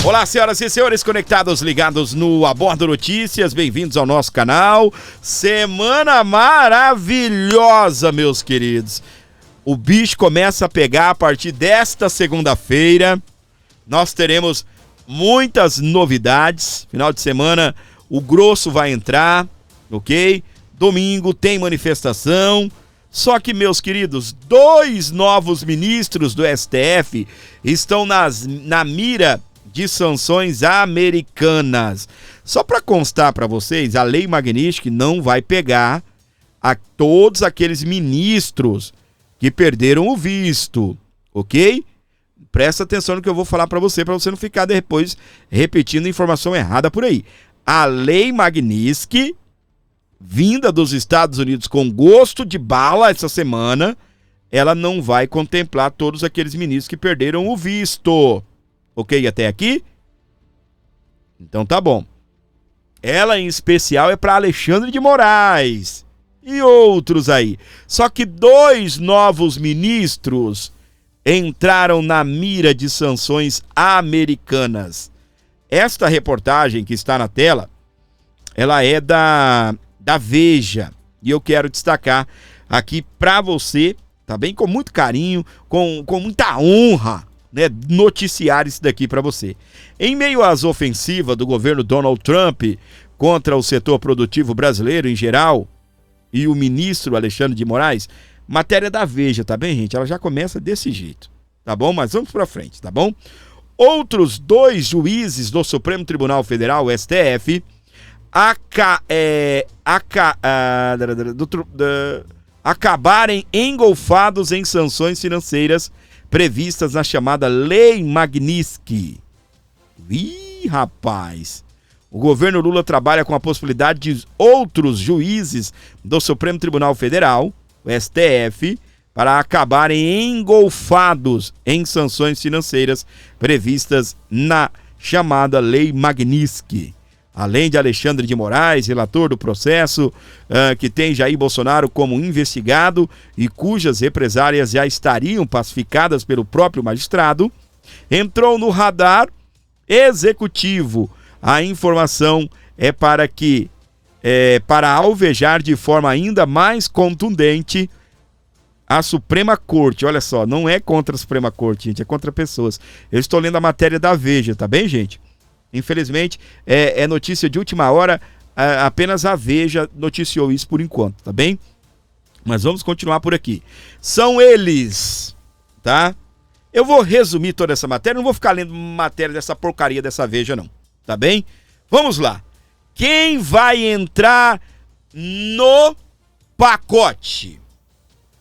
Olá, senhoras e senhores conectados, ligados no Abordo Notícias, bem-vindos ao nosso canal. Semana maravilhosa, meus queridos. O bicho começa a pegar a partir desta segunda-feira. Nós teremos muitas novidades. Final de semana, o grosso vai entrar, ok? Domingo tem manifestação. Só que, meus queridos, 2 novos ministros do STF estão na mira de sanções americanas. Só para constar para vocês, a Lei Magnitsky não vai pegar a todos aqueles ministros que perderam o visto, ok? Presta atenção no que eu vou falar para você não ficar depois repetindo informação errada por aí. A Lei Magnitsky, vinda dos Estados Unidos com gosto de bala essa semana, ela não vai contemplar todos aqueles ministros que perderam o visto. Ok, até aqui? Então tá bom. Ela em especial é para Alexandre de Moraes e outros aí. Só que 2 novos ministros entraram na mira de sanções americanas. Esta reportagem que está na tela, ela é da Veja. E eu quero destacar aqui para você, tá bem? Com muito carinho, com muita honra, né, noticiar isso daqui para você. Em meio às ofensivas do governo Donald Trump contra o setor produtivo brasileiro em geral e o ministro Alexandre de Moraes, matéria da Veja, tá bem, gente? Ela já começa desse jeito, tá bom? Mas vamos para frente, tá bom? Outros 2 juízes do Supremo Tribunal Federal, STF, acabarem engolfados em sanções financeiras previstas na chamada Lei Magnitsky. Ih, rapaz! O governo Lula trabalha com a possibilidade de outros juízes do Supremo Tribunal Federal, o STF, para acabarem engolfados em sanções financeiras previstas na chamada Lei Magnitsky. Além de Alexandre de Moraes, relator do processo, que tem Jair Bolsonaro como investigado e cujas represálias já estariam pacificadas pelo próprio magistrado, entrou no radar executivo. A informação é para alvejar de forma ainda mais contundente a Suprema Corte. Olha só, não é contra a Suprema Corte, gente, é contra pessoas. Eu estou lendo a matéria da Veja, tá bem, gente? Infelizmente, é notícia de última hora, apenas a Veja noticiou isso por enquanto, tá bem? Mas vamos continuar por aqui. São eles, tá? Eu vou resumir toda essa matéria, não vou ficar lendo matéria dessa porcaria dessa Veja, não, tá bem? Vamos lá. Quem vai entrar no pacote?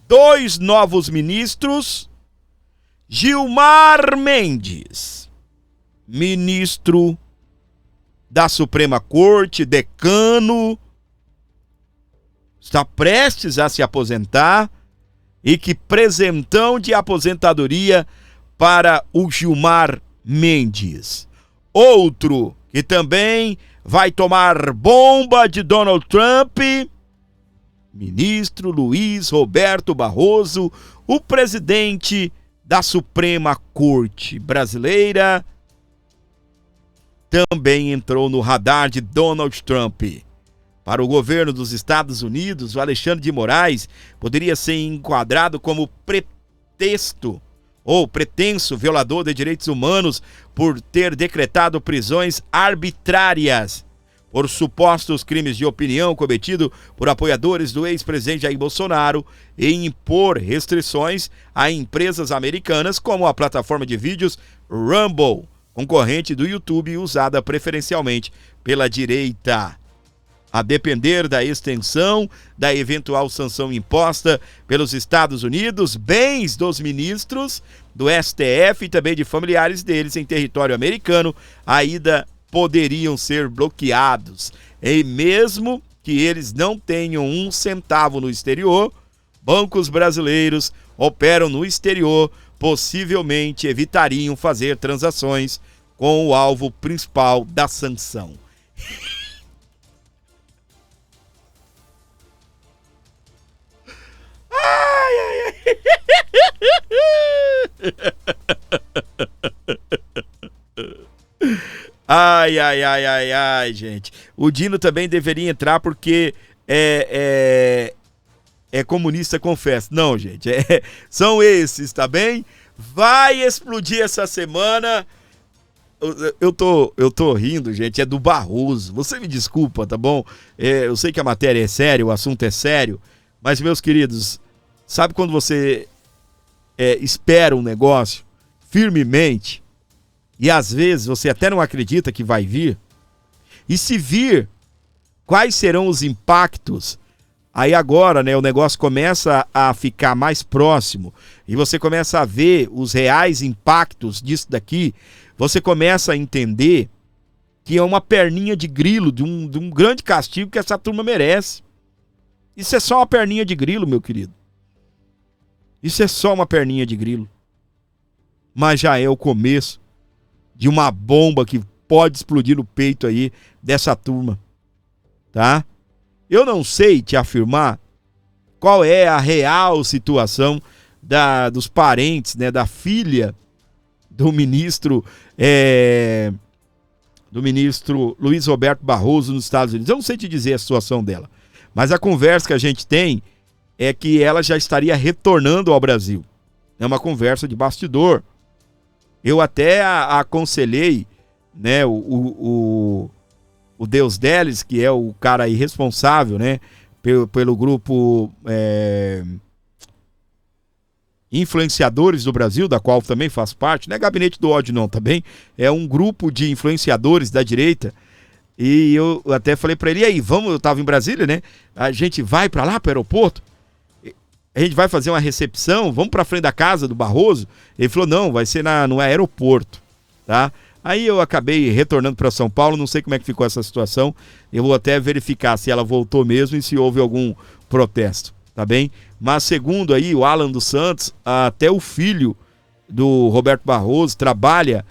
2 novos ministros. Gilmar Mendes, ministro da Suprema Corte, decano, está prestes a se aposentar, e que presentão de aposentadoria para o Gilmar Mendes. Outro que também vai tomar bomba de Donald Trump, ministro Luiz Roberto Barroso, o presidente da Suprema Corte brasileira, também entrou no radar de Donald Trump. Para o governo dos Estados Unidos, o Alexandre de Moraes poderia ser enquadrado como pretenso violador de direitos humanos por ter decretado prisões arbitrárias por supostos crimes de opinião cometido por apoiadores do ex-presidente Jair Bolsonaro e impor restrições a empresas americanas como a plataforma de vídeos Rumble, concorrente do YouTube usada preferencialmente pela direita. A depender da extensão da eventual sanção imposta pelos Estados Unidos, bens dos ministros do STF e também de familiares deles em território americano ainda poderiam ser bloqueados. E mesmo que eles não tenham um centavo no exterior, bancos brasileiros operam no exterior, possivelmente evitariam fazer transações com o alvo principal da sanção. Ai, ai, ai. Ai, ai, ai, ai, ai, gente. O Dino também deveria entrar porque é comunista, confesso. Não, gente, são esses, tá bem? Vai explodir essa semana. Eu tô rindo, gente, é do Barroso. Você me desculpa, tá bom? Eu sei que a matéria é séria, o assunto é sério, mas, meus queridos, sabe quando você espera um negócio firmemente e às vezes você até não acredita que vai vir? E se vir, quais serão os impactos? Aí agora, né, o negócio começa a ficar mais próximo e você começa a ver os reais impactos disso daqui. Você começa a entender que é uma perninha de grilo de um grande castigo que essa turma merece. Isso é só uma perninha de grilo, meu querido. Isso é só uma perninha de grilo. Mas já é o começo de uma bomba que pode explodir no peito aí dessa turma, tá? Eu não sei te afirmar qual é a real situação dos parentes, né, da filha do ministro Luiz Roberto Barroso nos Estados Unidos. Eu não sei te dizer a situação dela, mas a conversa que a gente tem é que ela já estaria retornando ao Brasil. É uma conversa de bastidor. Eu até aconselhei, né, o Deus Deles, que é o cara aí responsável, né, pelo grupo Influenciadores do Brasil, da qual também faz parte, não é Gabinete do Ódio não, tá bem? É um grupo de influenciadores da direita, e eu até falei pra ele, e aí, vamos, eu tava em Brasília, né, a gente vai pra lá, pro aeroporto, a gente vai fazer uma recepção, vamos pra frente da casa do Barroso? Ele falou, não, vai ser no aeroporto, tá? Aí eu acabei retornando para São Paulo, não sei como é que ficou essa situação, eu vou até verificar se ela voltou mesmo e se houve algum protesto, tá bem? Mas segundo aí o Alan dos Santos, até o filho do Roberto Barroso trabalha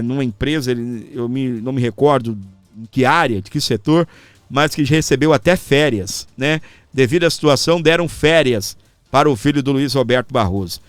numa empresa, não me recordo em que área, de que setor, mas que recebeu até férias, né? Devido à situação, deram férias para o filho do Luiz Roberto Barroso.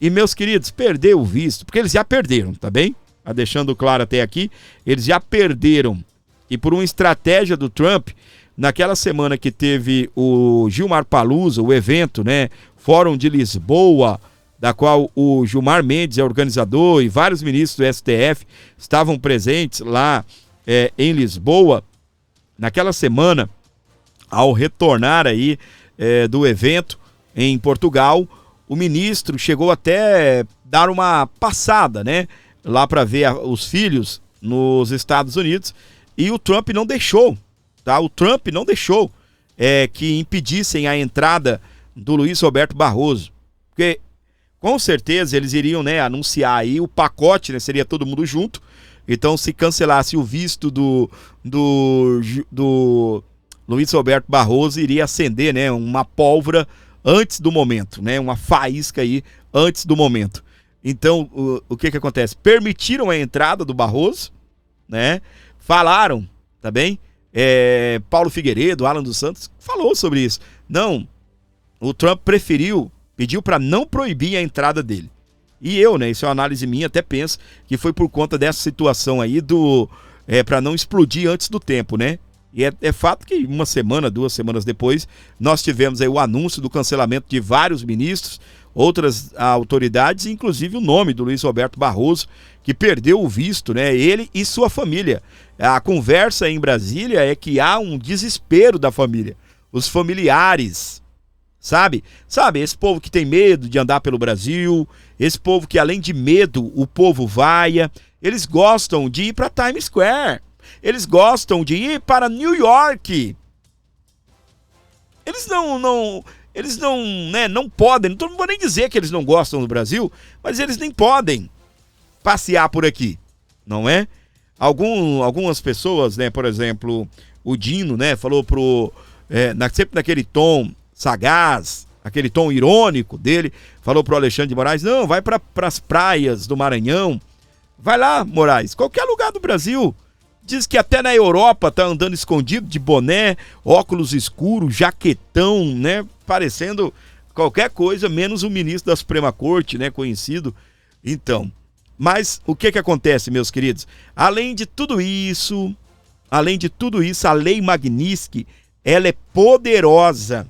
E, meus queridos, perdeu o visto, porque eles já perderam, tá bem? Deixando claro até aqui, eles já perderam. E por uma estratégia do Trump, naquela semana que teve o Gilmar Palusa, o evento, né? Fórum de Lisboa, da qual o Gilmar Mendes é organizador e vários ministros do STF estavam presentes lá em Lisboa. Naquela semana, ao retornar aí do evento em Portugal, o ministro chegou até dar uma passada, né? Lá para ver os filhos nos Estados Unidos, e o Trump não deixou, tá? O Trump não deixou que impedissem a entrada do Luiz Roberto Barroso, porque com certeza eles iriam, né, anunciar aí o pacote, né, seria todo mundo junto. Então, se cancelasse o visto do Luiz Roberto Barroso, iria acender, né, uma pólvora antes do momento, né, uma faísca aí antes do momento. Então, o que acontece? Permitiram a entrada do Barroso, né? Falaram, tá bem? Paulo Figueiredo, Alan dos Santos, falou sobre isso. Não, o Trump pediu para não proibir a entrada dele. E eu, né, isso é uma análise minha, até penso que foi por conta dessa situação aí para não explodir antes do tempo, né? E é fato que uma semana, 2 semanas depois, nós tivemos aí o anúncio do cancelamento de vários ministros, outras autoridades, inclusive o nome do Luiz Roberto Barroso, que perdeu o visto, né? Ele e sua família. A conversa em Brasília é que há um desespero da família. Os familiares, sabe? Esse povo que tem medo de andar pelo Brasil, esse povo que além de medo, o povo vaia, eles gostam de ir para Times Square, eles gostam de ir para New York. Eles não, né, não podem, não vou nem dizer que eles não gostam do Brasil, mas eles nem podem passear por aqui, não é? Algumas pessoas, né, por exemplo, o Dino, né, falou sempre naquele tom sagaz, aquele tom irônico dele, falou pro Alexandre de Moraes, não, vai para as praias do Maranhão, vai lá, Moraes, qualquer lugar do Brasil. Diz que até na Europa tá andando escondido de boné, óculos escuros, jaquetão, né? Parecendo qualquer coisa, menos o ministro da Suprema Corte, né? Conhecido. Então, Mas o que acontece, meus queridos? Além de tudo isso, a Lei Magnitsky, ela é poderosa,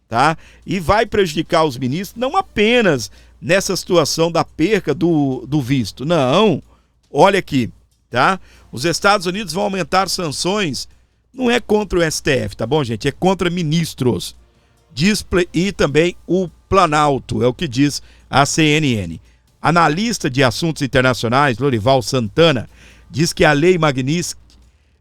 tá? E vai prejudicar os ministros não apenas nessa situação da perca do visto. Não, olha aqui, tá? Os Estados Unidos vão aumentar sanções, não é contra o STF, tá bom, gente? É contra ministros. E também o Planalto, é o que diz a CNN. Analista de assuntos internacionais, Lorival Santana, diz que a Lei Magnitsky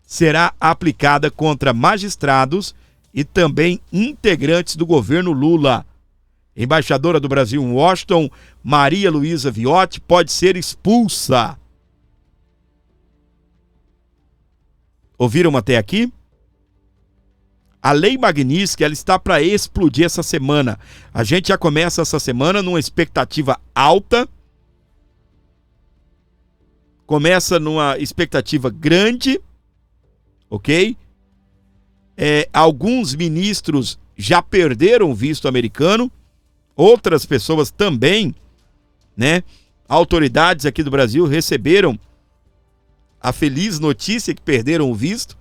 será aplicada contra magistrados e também integrantes do governo Lula. Embaixadora do Brasil em Washington, Maria Luísa Viotti, pode ser expulsa. Ouviram até aqui? A Lei Magnitsky, ela está para explodir essa semana. A gente já começa essa semana numa expectativa alta. Começa numa expectativa grande, ok? Alguns ministros já perderam o visto americano, outras pessoas também, né? Autoridades aqui do Brasil receberam a feliz notícia que perderam o visto.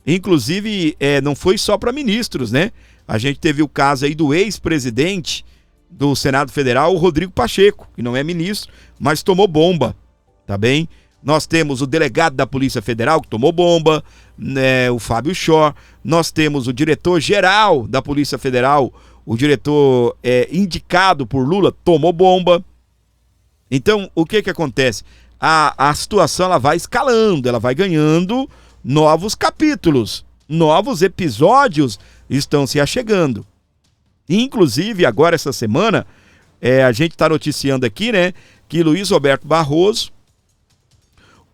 Inclusive, não foi só para ministros, né? A gente teve o caso aí do ex-presidente do Senado Federal, o Rodrigo Pacheco, que não é ministro, mas tomou bomba, tá bem? Nós temos o delegado da Polícia Federal que tomou bomba, né, o Fábio Shor. Nós temos o diretor-geral da Polícia Federal, o diretor indicado por Lula, tomou bomba. Então, o que acontece? A situação ela vai escalando, ela vai ganhando novos capítulos, novos episódios estão se achegando. Inclusive, agora essa semana, a gente está noticiando aqui, né, que Luiz Roberto Barroso,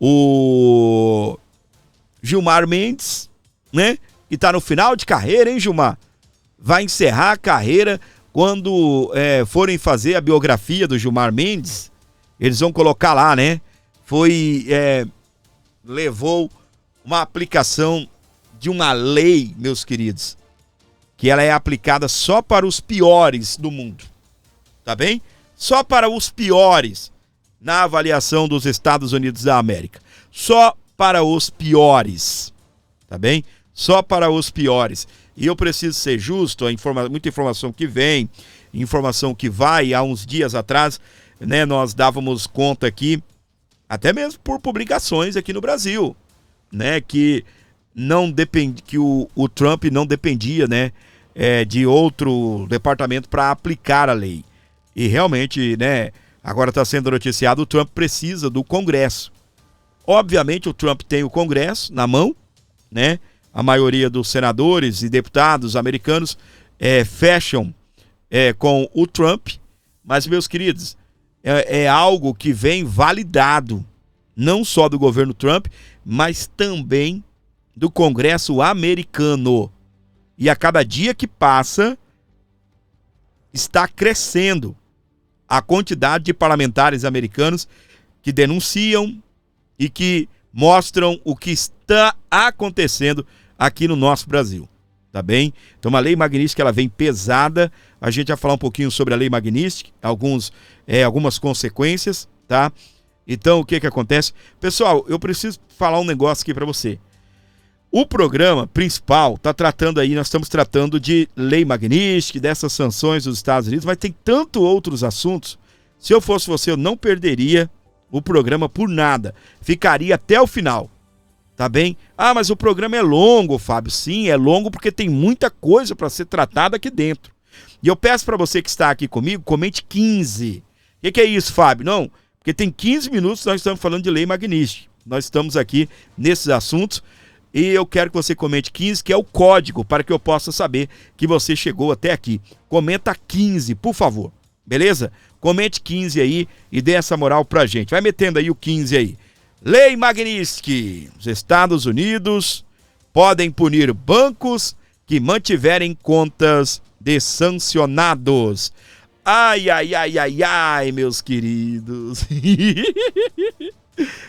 o Gilmar Mendes, né, que está no final de carreira, hein, Gilmar? Vai encerrar a carreira quando forem fazer a biografia do Gilmar Mendes, eles vão colocar lá, né, levou uma aplicação de uma lei, meus queridos, que ela é aplicada só para os piores do mundo, tá bem? Só para os piores na avaliação dos Estados Unidos da América. Só para os piores, tá bem? Só para os piores. E eu preciso ser justo, muita informação que vem, informação que vai. Há uns dias atrás, né, nós dávamos conta aqui, até mesmo por publicações aqui no Brasil, né, que não depende, que o Trump não dependia, né, de outro departamento para aplicar a lei. E realmente, né, agora está sendo noticiado, o Trump precisa do Congresso. Obviamente o Trump tem o Congresso na mão, né? A maioria dos senadores e deputados americanos fecham com o Trump, mas, meus queridos, é algo que vem validado, não só do governo Trump, mas também do Congresso americano. E a cada dia que passa, está crescendo a quantidade de parlamentares americanos que denunciam e que mostram o que está acontecendo aqui no nosso Brasil, tá bem? Então a Lei Magnitsky, ela vem pesada, a gente vai falar um pouquinho sobre a Lei Magnitsky, algumas consequências, tá? Então o que acontece? Pessoal, eu preciso falar um negócio aqui para você. O programa principal nós estamos tratando de Lei Magnitsky, dessas sanções dos Estados Unidos, mas tem tanto outros assuntos. Se eu fosse você, eu não perderia o programa por nada. Ficaria até o final, tá bem? Ah, mas o programa é longo, Fábio. Sim, é longo porque tem muita coisa para ser tratada aqui dentro. E eu peço para você que está aqui comigo, comente 15. O que é isso, Fábio? Não, porque tem 15 minutos nós estamos falando de Lei Magnitsky. Nós estamos aqui nesses assuntos. E eu quero que você comente 15, que é o código para que eu possa saber que você chegou até aqui. Comenta 15, por favor. Beleza? Comente 15 aí e dê essa moral pra gente. Vai metendo aí o 15 aí. Lei Magnitsky. Os Estados Unidos podem punir bancos que mantiverem contas de sancionados. Ai, ai, ai, ai, ai, meus queridos.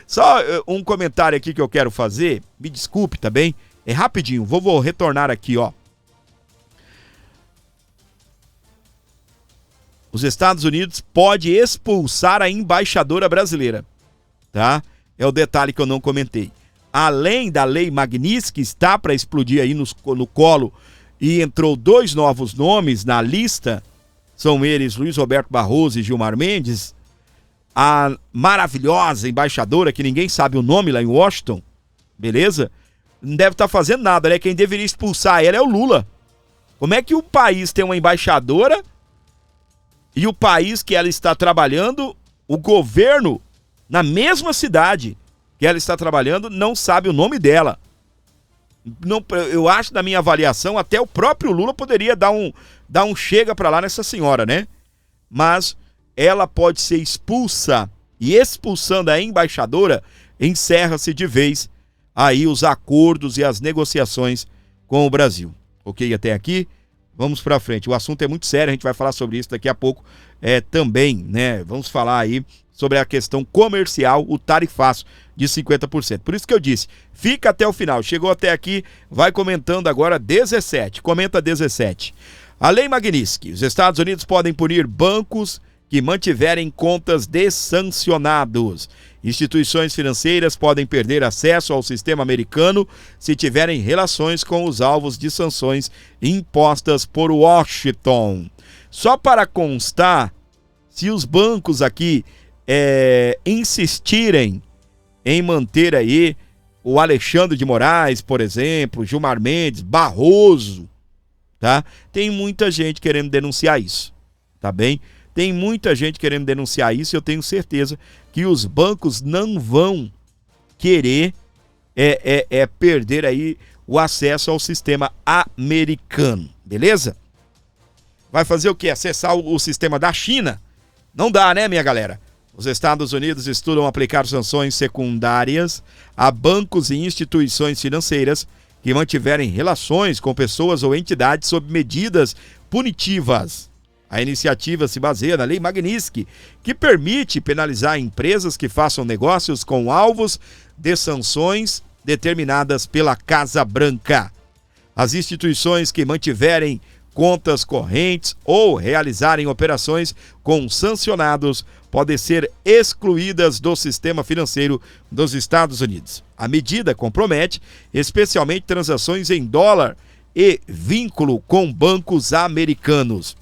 Só um comentário aqui que eu quero fazer. Me desculpe, tá bem? É rapidinho. Vou retornar aqui, ó. Os Estados Unidos pode expulsar a embaixadora brasileira. tá? É o detalhe que eu não comentei. Além da Lei Magnitsky, está para explodir aí no colo, e entrou 2 novos nomes na lista, são eles Luiz Roberto Barroso e Gilmar Mendes, a maravilhosa embaixadora, que ninguém sabe o nome lá em Washington, beleza? Não deve estar fazendo nada, né? Quem deveria expulsar ela é o Lula. Como é que o país tem uma embaixadora e o país que ela está trabalhando, o governo, na mesma cidade que ela está trabalhando, não sabe o nome dela? Não, eu acho, na minha avaliação, até o próprio Lula poderia dar um chega para lá nessa senhora, né? Mas ela pode ser expulsa, e expulsando a embaixadora, encerra-se de vez aí os acordos e as negociações com o Brasil. Ok, até aqui? Vamos para frente. O assunto é muito sério, a gente vai falar sobre isso daqui a pouco também, né? Vamos falar aí sobre a questão comercial, o tarifaço de 50%. Por isso que eu disse, fica até o final. Chegou até aqui, vai comentando agora 17. Comenta 17. A Lei Magnitsky. Os Estados Unidos podem punir bancos que mantiverem contas de sancionados. Instituições financeiras podem perder acesso ao sistema americano se tiverem relações com os alvos de sanções impostas por Washington. Só para constar, se os bancos aqui insistirem em manter aí o Alexandre de Moraes, por exemplo, Gilmar Mendes, Barroso, tá? Tem muita gente querendo denunciar isso, tá bem? Tem muita gente querendo denunciar isso e eu tenho certeza que os bancos não vão querer perder aí o acesso ao sistema americano, beleza? Vai fazer o quê? Acessar o sistema da China? Não dá, né, minha galera? Os Estados Unidos estudam aplicar sanções secundárias a bancos e instituições financeiras que mantiverem relações com pessoas ou entidades sob medidas punitivas. A iniciativa se baseia na Lei Magnitsky, que permite penalizar empresas que façam negócios com alvos de sanções determinadas pela Casa Branca. As instituições que mantiverem contas correntes ou realizarem operações com sancionados podem ser excluídas do sistema financeiro dos Estados Unidos. A medida compromete especialmente transações em dólar e vínculo com bancos americanos.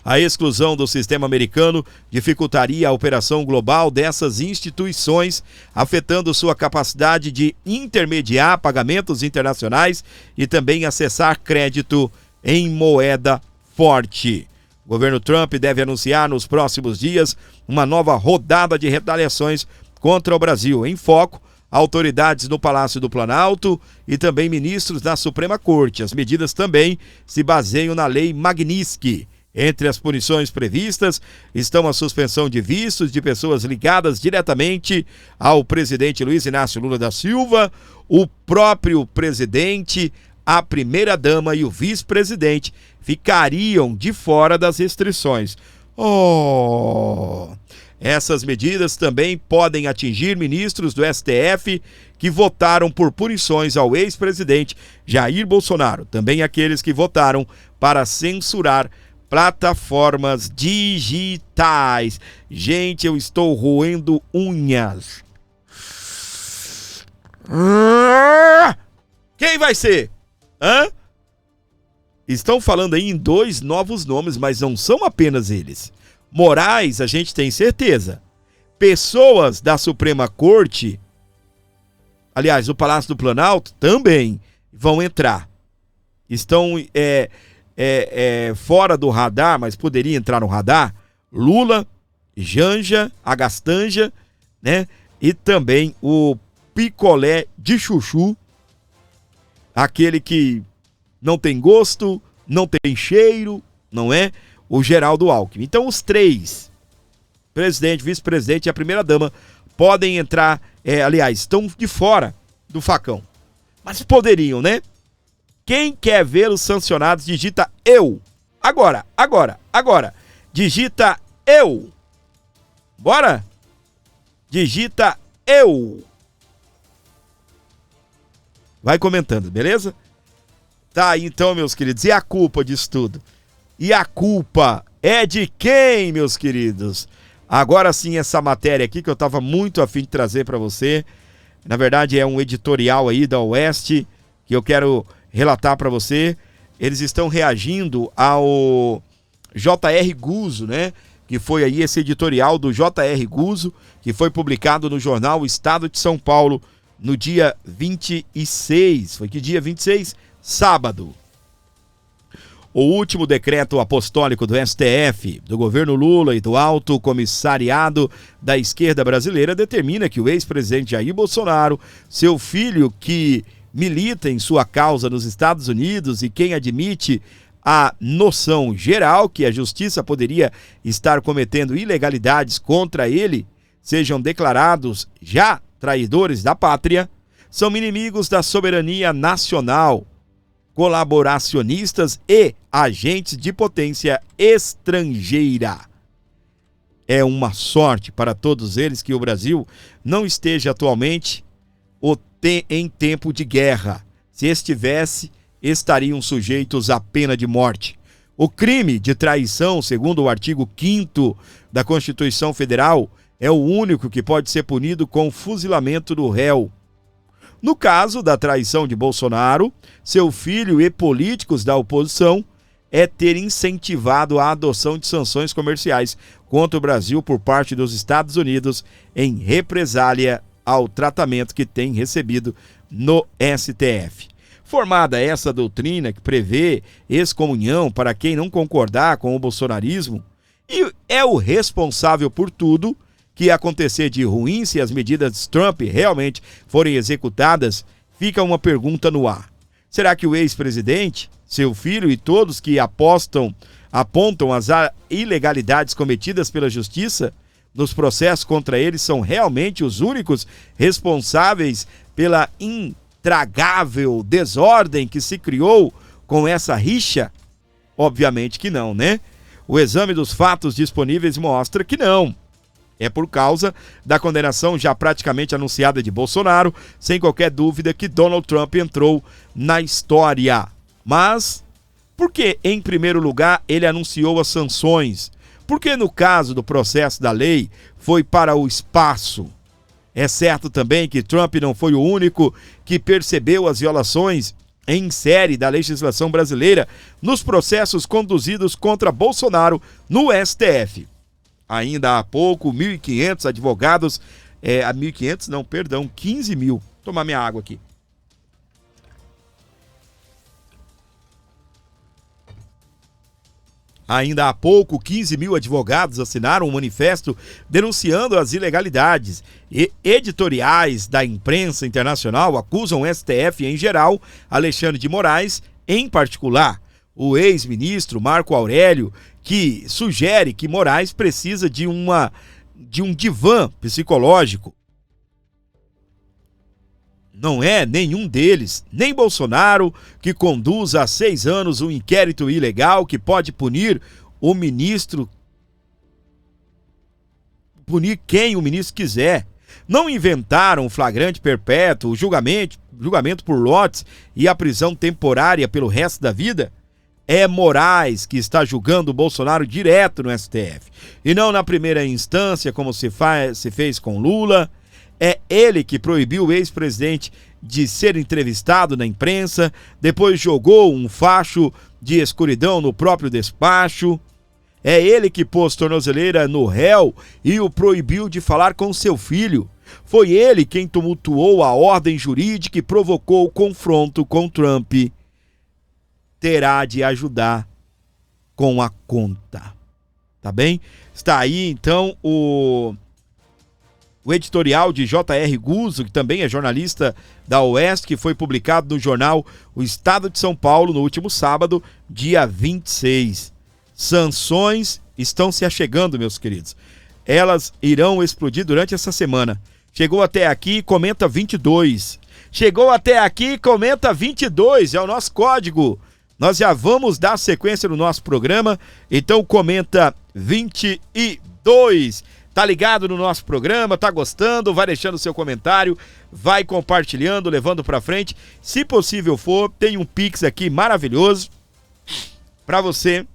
A exclusão do sistema americano dificultaria a operação global dessas instituições, afetando sua capacidade de intermediar pagamentos internacionais e também acessar crédito em moeda forte. O governo Trump deve anunciar nos próximos dias uma nova rodada de retaliações contra o Brasil. Em foco, autoridades no Palácio do Planalto e também ministros da Suprema Corte. As medidas também se baseiam na Lei Magnitsky. Entre as punições previstas estão a suspensão de vistos de pessoas ligadas diretamente ao presidente Luiz Inácio Lula da Silva, o próprio presidente, a primeira-dama e o vice-presidente ficariam de fora das restrições. Essas medidas também podem atingir ministros do STF que votaram por punições ao ex-presidente Jair Bolsonaro, também aqueles que votaram para censurar plataformas digitais. Gente, eu estou roendo unhas. Quem vai ser? Estão falando aí em 2 novos nomes, mas não são apenas eles. Moraes, a gente tem certeza. Pessoas da Suprema Corte, aliás, o Palácio do Planalto, também vão entrar. Estão fora do radar, mas poderia entrar no radar. Lula, Janja, a Gastanja, né? E também o picolé de chuchu, aquele que não tem gosto, não tem cheiro, não é? O Geraldo Alckmin. Então os 3, presidente, vice-presidente e a primeira-dama, podem entrar, aliás, estão de fora do facão. Mas poderiam, né? Quem quer ver os sancionados, digita eu. Agora. Digita eu. Bora? Digita eu. Vai comentando, beleza? Tá, então, meus queridos, e a culpa disso tudo? E a culpa é de quem, meus queridos? Agora sim, essa matéria aqui que eu estava muito afim de trazer para você, na verdade é um editorial aí da Oeste, que eu quero relatar para você. Eles estão reagindo ao J.R. Guzzo, né? Que foi aí esse editorial do J.R. Guzzo, que foi publicado no jornal Estado de São Paulo no dia 26. Foi que dia 26? Sábado. O último decreto apostólico do STF, do governo Lula e do Alto Comissariado da Esquerda Brasileira determina que o ex-presidente Jair Bolsonaro, seu filho que milita em sua causa nos Estados Unidos e quem admite a noção geral que a justiça poderia estar cometendo ilegalidades contra ele, sejam declarados já traidores da pátria, são inimigos da soberania nacional, colaboracionistas e agentes de potência estrangeira. É uma sorte para todos eles que o Brasil não esteja atualmente em tempo de guerra. Se estivesse, estariam sujeitos à pena de morte. O crime de traição, segundo o artigo 5º da Constituição Federal, é o único que pode ser punido com fuzilamento do réu. No caso da traição de Bolsonaro, seu filho e políticos da oposição é ter incentivado a adoção de sanções comerciais contra o Brasil por parte dos Estados Unidos em represália ao tratamento que tem recebido no STF. Formada essa doutrina que prevê excomunhão para quem não concordar com o bolsonarismo e é o responsável por tudo que acontecer de ruim se as medidas de Trump realmente forem executadas, fica uma pergunta no ar. Será que o ex-presidente, seu filho e todos que apontam as ilegalidades cometidas pela justiça nos processos contra eles são realmente os únicos responsáveis pela intragável desordem que se criou com essa rixa? Obviamente que não, né? O exame dos fatos disponíveis mostra que não. É por causa da condenação já praticamente anunciada de Bolsonaro, sem qualquer dúvida que Donald Trump entrou na história. Mas, por que, em primeiro lugar, ele anunciou as sanções? Porque no caso do processo da lei, foi para o espaço. É certo também que Trump não foi o único que percebeu as violações em série da legislação brasileira nos processos conduzidos contra Bolsonaro no STF. Ainda há pouco, 1.500 advogados, 15 mil. Vou tomar minha água aqui. Ainda há pouco, 15 mil advogados assinaram um manifesto denunciando as ilegalidades. E editoriais da imprensa internacional acusam o STF em geral, Alexandre de Moraes em particular. O ex-ministro Marco Aurélio, que sugere que Moraes precisa de um divã psicológico. Não é nenhum deles, nem Bolsonaro, que conduz há 6 anos um inquérito ilegal que pode punir o ministro, punir quem o ministro quiser. Não inventaram o flagrante perpétuo, o julgamento por lotes e a prisão temporária pelo resto da vida? É Moraes que está julgando o Bolsonaro direto no STF. E não na primeira instância, como se fez com Lula. É ele que proibiu o ex-presidente de ser entrevistado na imprensa, depois jogou um facho de escuridão no próprio despacho. É ele que pôs tornozeleira no réu e o proibiu de falar com seu filho. Foi ele quem tumultuou a ordem jurídica e provocou o confronto com Trump. Terá de ajudar com a conta. Tá bem? Está aí, então, o editorial de J.R. Guzzo, que também é jornalista da Oeste, que foi publicado no jornal O Estado de São Paulo no último sábado, dia 26. Sanções estão se achegando, meus queridos. Elas irão explodir durante essa semana. Chegou até aqui, comenta 22. Chegou até aqui, comenta 22. É o nosso código. Nós já vamos dar sequência no nosso programa, então comenta 22. Tá ligado no nosso programa, tá gostando, vai deixando seu comentário, vai compartilhando, levando pra frente. Se possível for, tem um Pix aqui maravilhoso pra você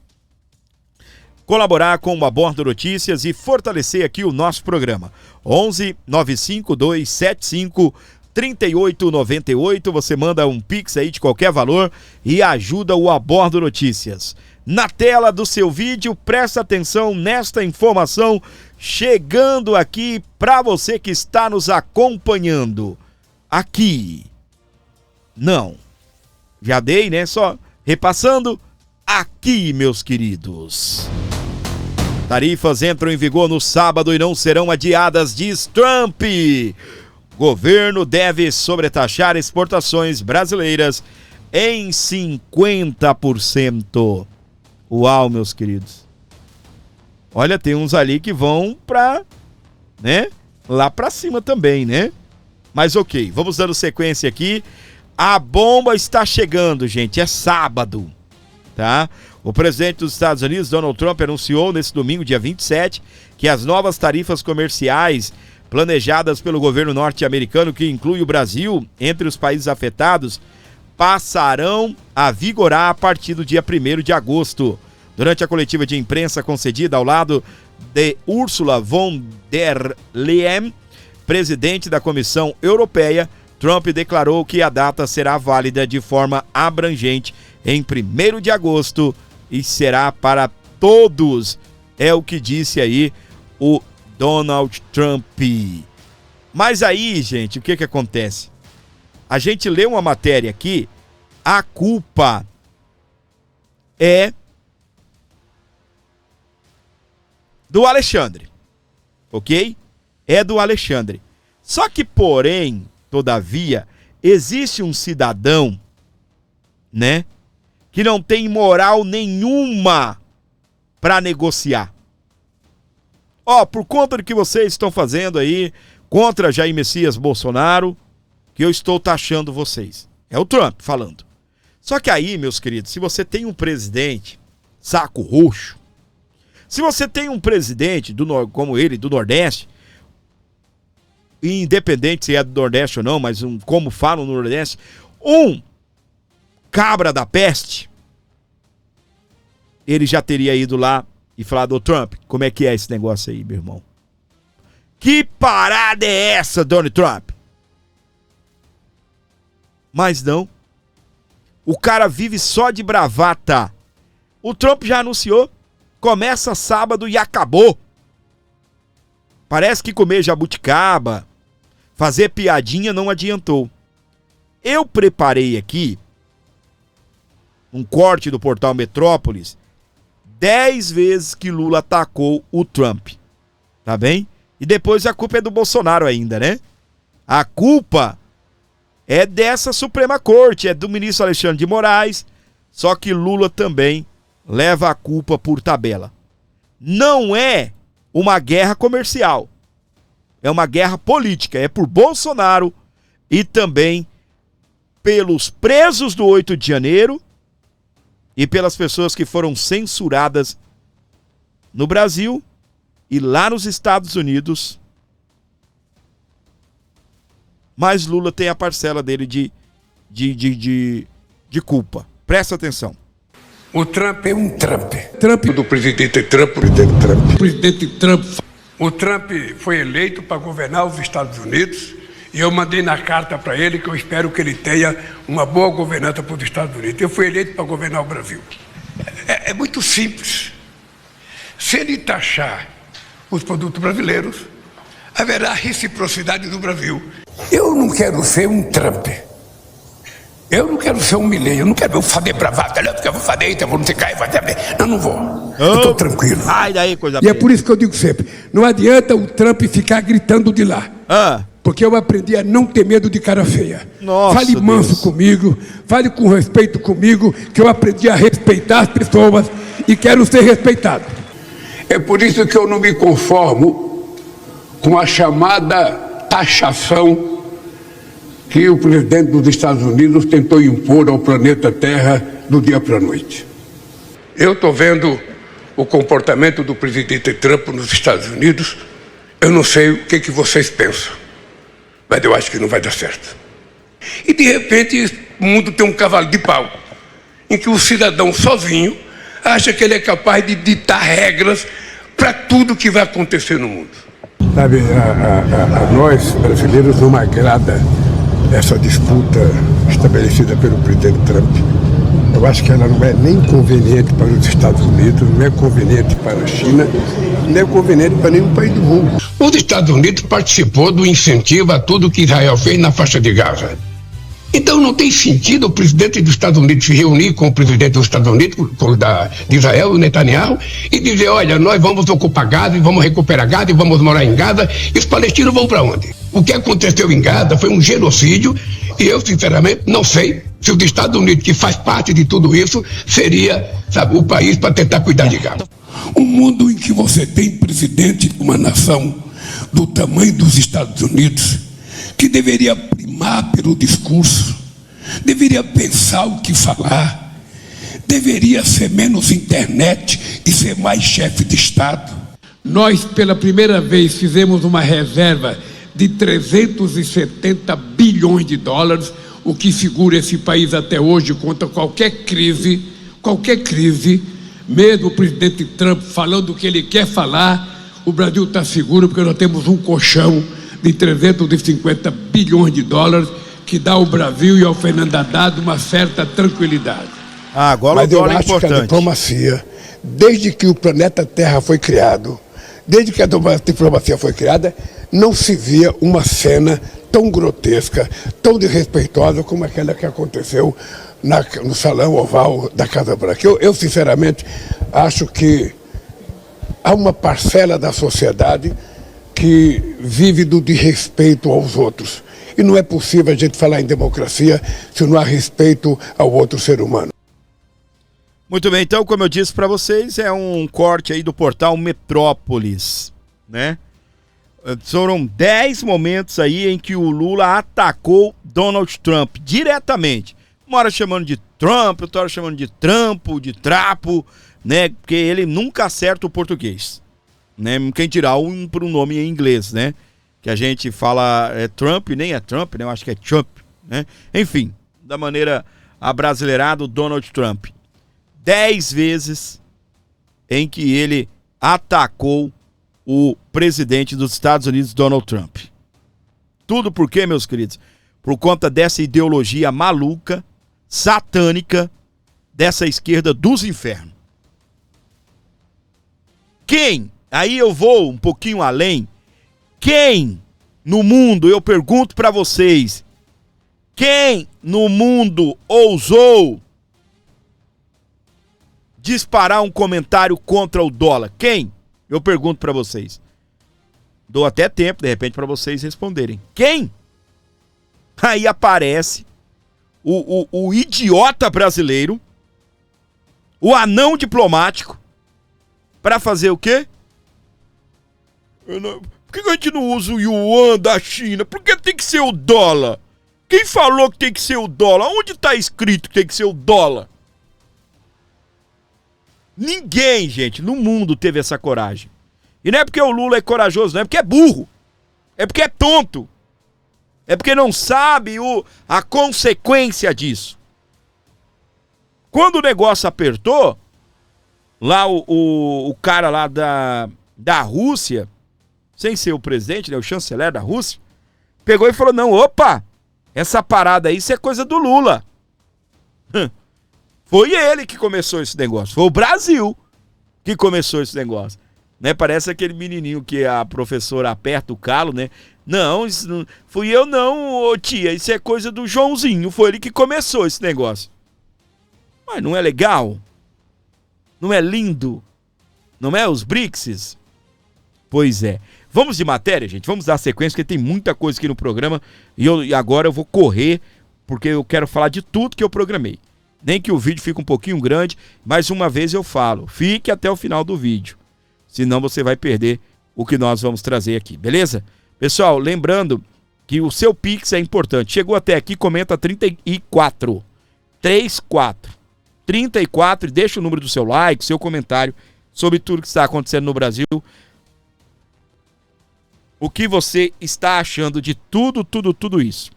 colaborar com o Abordo Notícias e fortalecer aqui o nosso programa. 11 95275 3898, você manda um pix aí de qualquer valor e ajuda o Abordo Notícias. Na tela do seu vídeo, presta atenção nesta informação chegando aqui para você que está nos acompanhando. Aqui. Não. Já dei, né? Só repassando. Aqui, meus queridos. Tarifas entram em vigor no sábado e não serão adiadas, diz Trump. Governo deve sobretaxar exportações brasileiras em 50%. Uau, meus queridos. Olha, tem uns ali que vão lá pra cima também, né? Mas ok, vamos dando sequência aqui. A bomba está chegando, gente, é sábado, tá? O presidente dos Estados Unidos, Donald Trump, anunciou nesse domingo, dia 27, que as novas tarifas comerciais planejadas pelo governo norte-americano, que inclui o Brasil entre os países afetados, passarão a vigorar a partir do dia 1º de agosto. Durante a coletiva de imprensa concedida ao lado de Ursula von der Leyen, presidente da Comissão Europeia, Trump declarou que a data será válida de forma abrangente em 1º de agosto e será para todos. É o que disse aí o Donald Trump. Mas aí, gente, o que acontece? A gente lê uma matéria aqui, a culpa é do Alexandre, ok? É do Alexandre. Só que, porém, todavia, existe um cidadão, né, que não tem moral nenhuma para negociar. Por conta do que vocês estão fazendo aí contra Jair Messias Bolsonaro, que eu estou taxando vocês. É o Trump falando. Só que aí, meus queridos, se você tem um presidente saco roxo, se você tem um presidente como ele, do Nordeste, independente se é do Nordeste ou não, mas como falam no Nordeste, um cabra da peste, ele já teria ido lá e falado: ô Trump, como é que é esse negócio aí, meu irmão? Que parada é essa, Donald Trump? Mas não. O cara vive só de bravata. O Trump já anunciou. Começa sábado e acabou. Parece que comer jabuticaba, fazer piadinha não adiantou. Eu preparei aqui um corte do portal Metrópolis, 10 vezes que Lula atacou o Trump. Tá bem? E depois a culpa é do Bolsonaro ainda, né? A culpa é dessa Suprema Corte, é do ministro Alexandre de Moraes, só que Lula também leva a culpa por tabela. Não é uma guerra comercial, é uma guerra política, é por Bolsonaro e também pelos presos do 8 de janeiro e pelas pessoas que foram censuradas no Brasil e lá nos Estados Unidos. Mas Lula tem a parcela dele de culpa. Presta atenção. O Trump é um Trump. Trump do presidente Trump. Presidente Trump. O Trump foi eleito para governar os Estados Unidos e eu mandei na carta para ele que eu espero que ele tenha uma boa governança para os Estados Unidos. Eu fui eleito para governar o Brasil. É muito simples. Se ele taxar os produtos brasileiros, haverá reciprocidade do Brasil. Eu não quero ser um Trump. Eu não quero ser um Milei, eu não quero fazer bravata, não, porque eu vou fazer isso, eu vou não sei cair, eu não vou. Eu tô tranquilo. Ai, daí, coisa E é por isso que eu digo sempre, não adianta o Trump ficar gritando de lá. Porque eu aprendi a não ter medo de cara feia. Nossa, fale manso Deus. Comigo, fale com respeito comigo, que eu aprendi a respeitar as pessoas e quero ser respeitado. É por isso que eu não me conformo com a chamada taxação que o presidente dos Estados Unidos tentou impor ao planeta Terra do dia para a noite. Eu estou vendo o comportamento do presidente Trump nos Estados Unidos. Eu não sei o que vocês pensam, mas eu acho que não vai dar certo. E de repente o mundo tem um cavalo de pau, em que o cidadão sozinho acha que ele é capaz de ditar regras para tudo que vai acontecer no mundo. Sabe, a nós, brasileiros, não agrada essa disputa estabelecida pelo presidente Trump. Eu acho que ela não é nem conveniente para os Estados Unidos, não é conveniente para a China, não é conveniente para nenhum país do mundo. Os Estados Unidos participou do incentivo a tudo que Israel fez na faixa de Gaza. Então não tem sentido o presidente dos Estados Unidos se reunir com o presidente dos Estados Unidos, de Israel, o Netanyahu, e dizer, olha, nós vamos ocupar Gaza, e vamos recuperar Gaza, e vamos morar em Gaza, e os palestinos vão para onde? O que aconteceu em Gaza foi um genocídio, e eu, sinceramente, não sei se os Estados Unidos, que faz parte de tudo isso, seria, sabe, o país para tentar cuidar de Gaza. Um mundo em que você tem presidente de uma nação do tamanho dos Estados Unidos, que deveria primar pelo discurso, deveria pensar o que falar, deveria ser menos internet e ser mais chefe de Estado. Nós, pela primeira vez, fizemos uma reserva de 370 bilhões de dólares, o que segura esse país até hoje contra qualquer crise, mesmo o presidente Trump falando o que ele quer falar, o Brasil está seguro porque nós temos um colchão de 350 bilhões de dólares que dá ao Brasil e ao Fernando Haddad uma certa tranquilidade. Agora mas eu acho que a diplomacia, desde que o planeta Terra foi criado, desde que a diplomacia foi criada, não se via uma cena tão grotesca, tão desrespeitosa como aquela que aconteceu no Salão Oval da Casa Branca. Eu sinceramente, acho que há uma parcela da sociedade que vive do desrespeito aos outros. E não é possível a gente falar em democracia se não há respeito ao outro ser humano. Muito bem, então, como eu disse para vocês, é um corte aí do portal Metrópolis, né? Foram 10 momentos aí em que o Lula atacou Donald Trump diretamente. Uma hora chamando de Trump, outra hora chamando de trampo, de trapo, né? Porque ele nunca acerta o português, né? Quem dirá um nome em inglês, né? Que a gente fala Trump, nem é Trump, né? Eu acho que é Trump, né? Enfim, da maneira abrasileirada, o Donald Trump. 10 vezes em que ele atacou o presidente dos Estados Unidos, Donald Trump. Tudo por quê, meus queridos? Por conta dessa ideologia maluca, satânica, dessa esquerda dos infernos. Quem? Aí eu vou um pouquinho além. Quem no mundo, eu pergunto para vocês, quem no mundo ousou disparar um comentário contra o dólar? Quem? Eu pergunto para vocês. Dou até tempo, de repente, para vocês responderem. Quem? Aí aparece o idiota brasileiro, o anão diplomático, para fazer o quê? Por que a gente não usa o yuan da China? Por que tem que ser o dólar? Quem falou que tem que ser o dólar? Onde está escrito que tem que ser o dólar? Ninguém, gente, no mundo teve essa coragem. E não é porque o Lula é corajoso, não é porque é burro. É porque é tonto. É porque não sabe a consequência disso. Quando o negócio apertou, lá o cara lá da Rússia, sem ser o presidente, né, o chanceler da Rússia, pegou e falou, não, opa, essa parada aí, isso é coisa do Lula. Foi ele que começou esse negócio. Foi o Brasil que começou esse negócio. Né? Parece aquele menininho que a professora aperta o calo, né? Não, isso não fui eu não, ô tia. Isso é coisa do Joãozinho. Foi ele que começou esse negócio. Mas não é legal? Não é lindo? Não é os BRICS? Pois é. Vamos de matéria, gente? Vamos dar sequência, porque tem muita coisa aqui no programa. E agora eu vou correr, porque eu quero falar de tudo que eu programei. Nem que o vídeo fique um pouquinho grande, mais uma vez eu falo, fique até o final do vídeo. Senão você vai perder o que nós vamos trazer aqui, beleza? Pessoal, lembrando que o seu Pix é importante. Chegou até aqui, comenta 34. 34 e deixa o número do seu like, seu comentário sobre tudo que está acontecendo no Brasil. O que você está achando de tudo isso.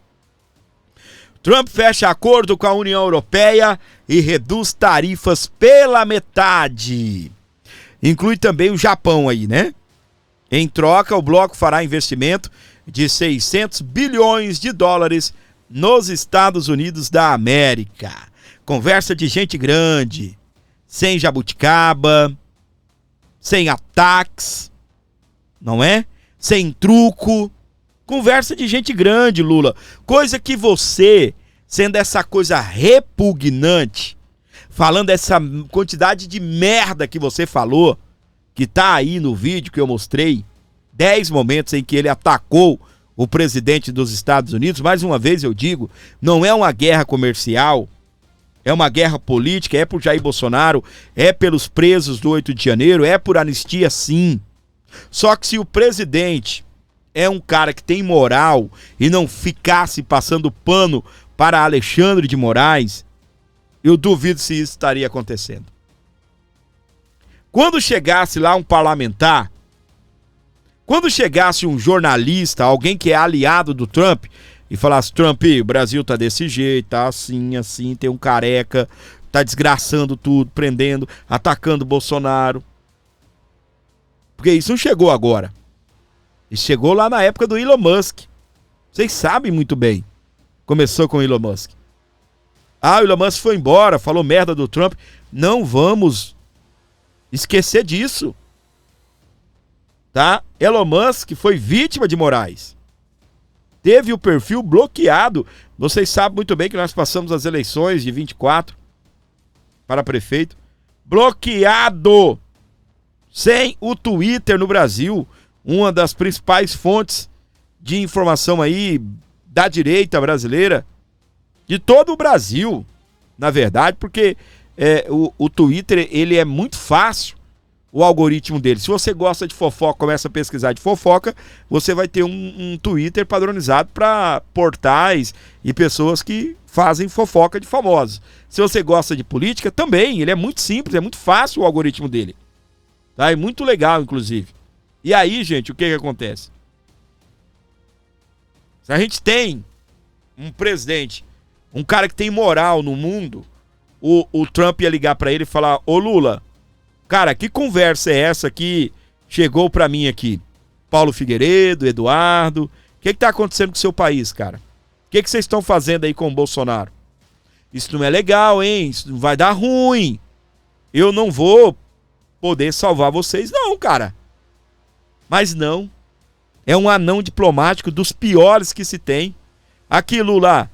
Trump fecha acordo com a União Europeia e reduz tarifas pela metade. Inclui também o Japão aí, né? Em troca, o bloco fará investimento de 600 bilhões de dólares nos Estados Unidos da América. Conversa de gente grande, sem jabuticaba, sem ataques, não é? Sem truco. Conversa de gente grande, Lula. Coisa que você, sendo essa coisa repugnante, falando essa quantidade de merda que você falou, que tá aí no vídeo que eu mostrei, 10 momentos em que ele atacou o presidente dos Estados Unidos. Mais uma vez eu digo, não é uma guerra comercial, é uma guerra política, é por Jair Bolsonaro, é pelos presos do 8 de janeiro, é por anistia sim. Só que se o presidente é um cara que tem moral e não ficasse passando pano para Alexandre de Moraes, eu duvido se isso estaria acontecendo. Quando chegasse lá um parlamentar, quando chegasse um jornalista, alguém que é aliado do Trump, e falasse: Trump, o Brasil tá desse jeito, tá assim, assim, tem um careca, tá desgraçando tudo, prendendo, atacando Bolsonaro. Porque isso não chegou agora. Isso chegou lá na época do Elon Musk. Vocês sabem muito bem. Começou com o Elon Musk. Ah, o Elon Musk foi embora, falou merda do Trump. Não vamos esquecer disso. Tá? Elon Musk foi vítima de Moraes. Teve o perfil bloqueado. Vocês sabem muito bem que nós passamos as eleições de 24 para prefeito. Bloqueado. Sem o Twitter no Brasil. Uma das principais fontes de informação aí da direita brasileira. De todo o Brasil, na verdade, porque o Twitter, ele é muito fácil, o algoritmo dele. Se você gosta de fofoca, começa a pesquisar de fofoca, você vai ter um Twitter padronizado para portais e pessoas que fazem fofoca de famosos. Se você gosta de política, também, ele é muito simples, é muito fácil o algoritmo dele. Tá? É muito legal, inclusive. E aí, gente, o que acontece? Se a gente tem um presidente, um cara que tem moral no mundo, o Trump ia ligar pra ele e falar: ô Lula, cara, que conversa é essa que chegou pra mim aqui? Paulo Figueiredo, Eduardo, o que tá acontecendo com o seu país, cara? O que vocês estão fazendo aí com o Bolsonaro? Isso não é legal, hein? Isso vai dar ruim. Eu não vou poder salvar vocês, não, cara. Mas não. É um anão diplomático dos piores que se tem. Aqui, Lula,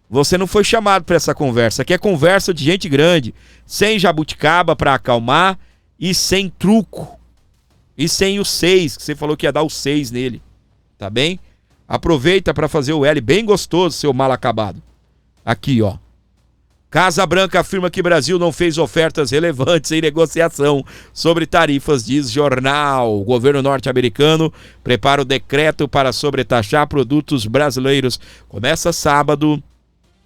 você não foi chamado para essa conversa. Aqui é conversa de gente grande, sem jabuticaba para acalmar e sem truco. E sem o 6, que você falou que ia dar o 6 nele. Tá bem? Aproveita para fazer o L bem gostoso, seu mal acabado. Aqui, ó. Casa Branca afirma que Brasil não fez ofertas relevantes em negociação sobre tarifas, diz jornal. O governo norte-americano prepara o decreto para sobretaxar produtos brasileiros. Começa sábado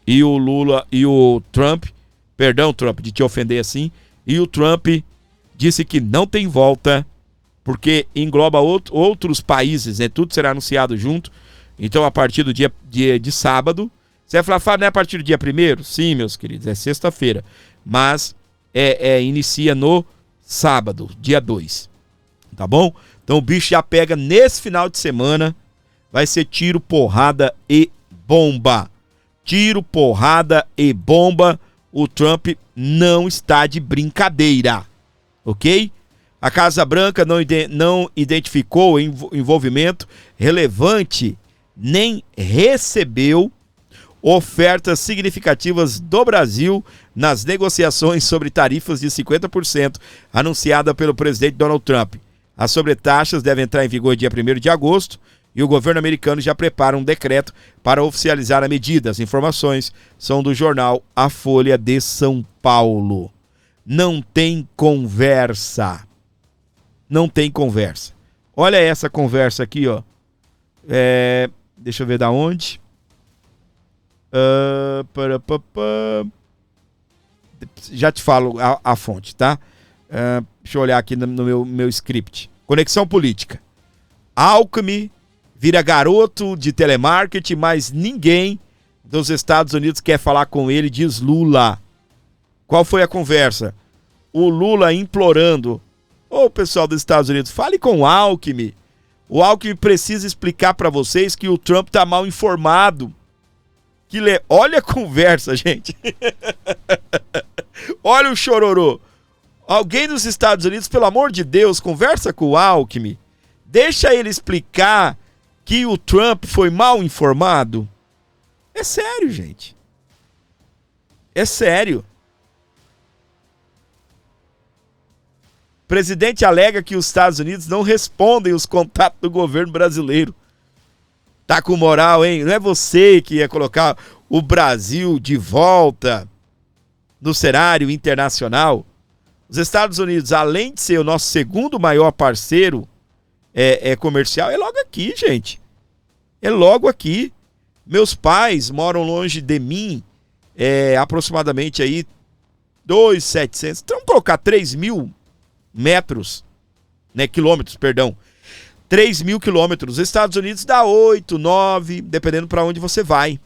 e o Lula e o Trump, perdão, Trump, de te ofender assim, e o Trump disse que não tem volta, porque engloba outros países, né? Tudo será anunciado junto. Então, a partir do dia de sábado, você vai falar: Fábio, não é a partir do dia 1º? Sim, meus queridos, é sexta-feira. Mas inicia no sábado, dia 2. Tá bom? Então o bicho já pega nesse final de semana. Vai ser tiro, porrada e bomba. Tiro, porrada e bomba. O Trump não está de brincadeira. Ok? A Casa Branca não identificou envolvimento relevante, nem recebeu ofertas significativas do Brasil nas negociações sobre tarifas de 50% anunciada pelo presidente Donald Trump. As sobretaxas devem entrar em vigor dia 1º de agosto e o governo americano já prepara um decreto para oficializar a medida. As informações são do jornal A Folha de São Paulo. Não tem conversa. Não tem conversa. Olha essa conversa aqui, ó. Deixa eu ver da onde. Já te falo a fonte, tá? Deixa eu olhar aqui no meu script. Conexão política. Alckmin vira garoto de telemarketing, mas ninguém dos Estados Unidos quer falar com ele, diz Lula. Qual foi a conversa? O Lula implorando: ô pessoal dos Estados Unidos, fale com o Alckmin. O Alckmin precisa explicar para vocês que o Trump tá mal informado. Olha a conversa, gente. Olha o chororô. Alguém dos Estados Unidos, pelo amor de Deus, conversa com o Alckmin. Deixa ele explicar que o Trump foi mal informado. É sério, gente. É sério. O presidente alega que os Estados Unidos não respondem os contatos do governo brasileiro. Tá com moral, hein? Não é você que ia colocar o Brasil de volta no cenário internacional? Os Estados Unidos, além de ser o nosso segundo maior parceiro comercial, é logo aqui, gente. É logo aqui. Meus pais moram longe de mim, aproximadamente aí 2.700. Então vamos colocar 3.000 metros, né? Quilômetros, perdão. 3.000 quilômetros. Os Estados Unidos dá 8, 9, dependendo para onde você vai.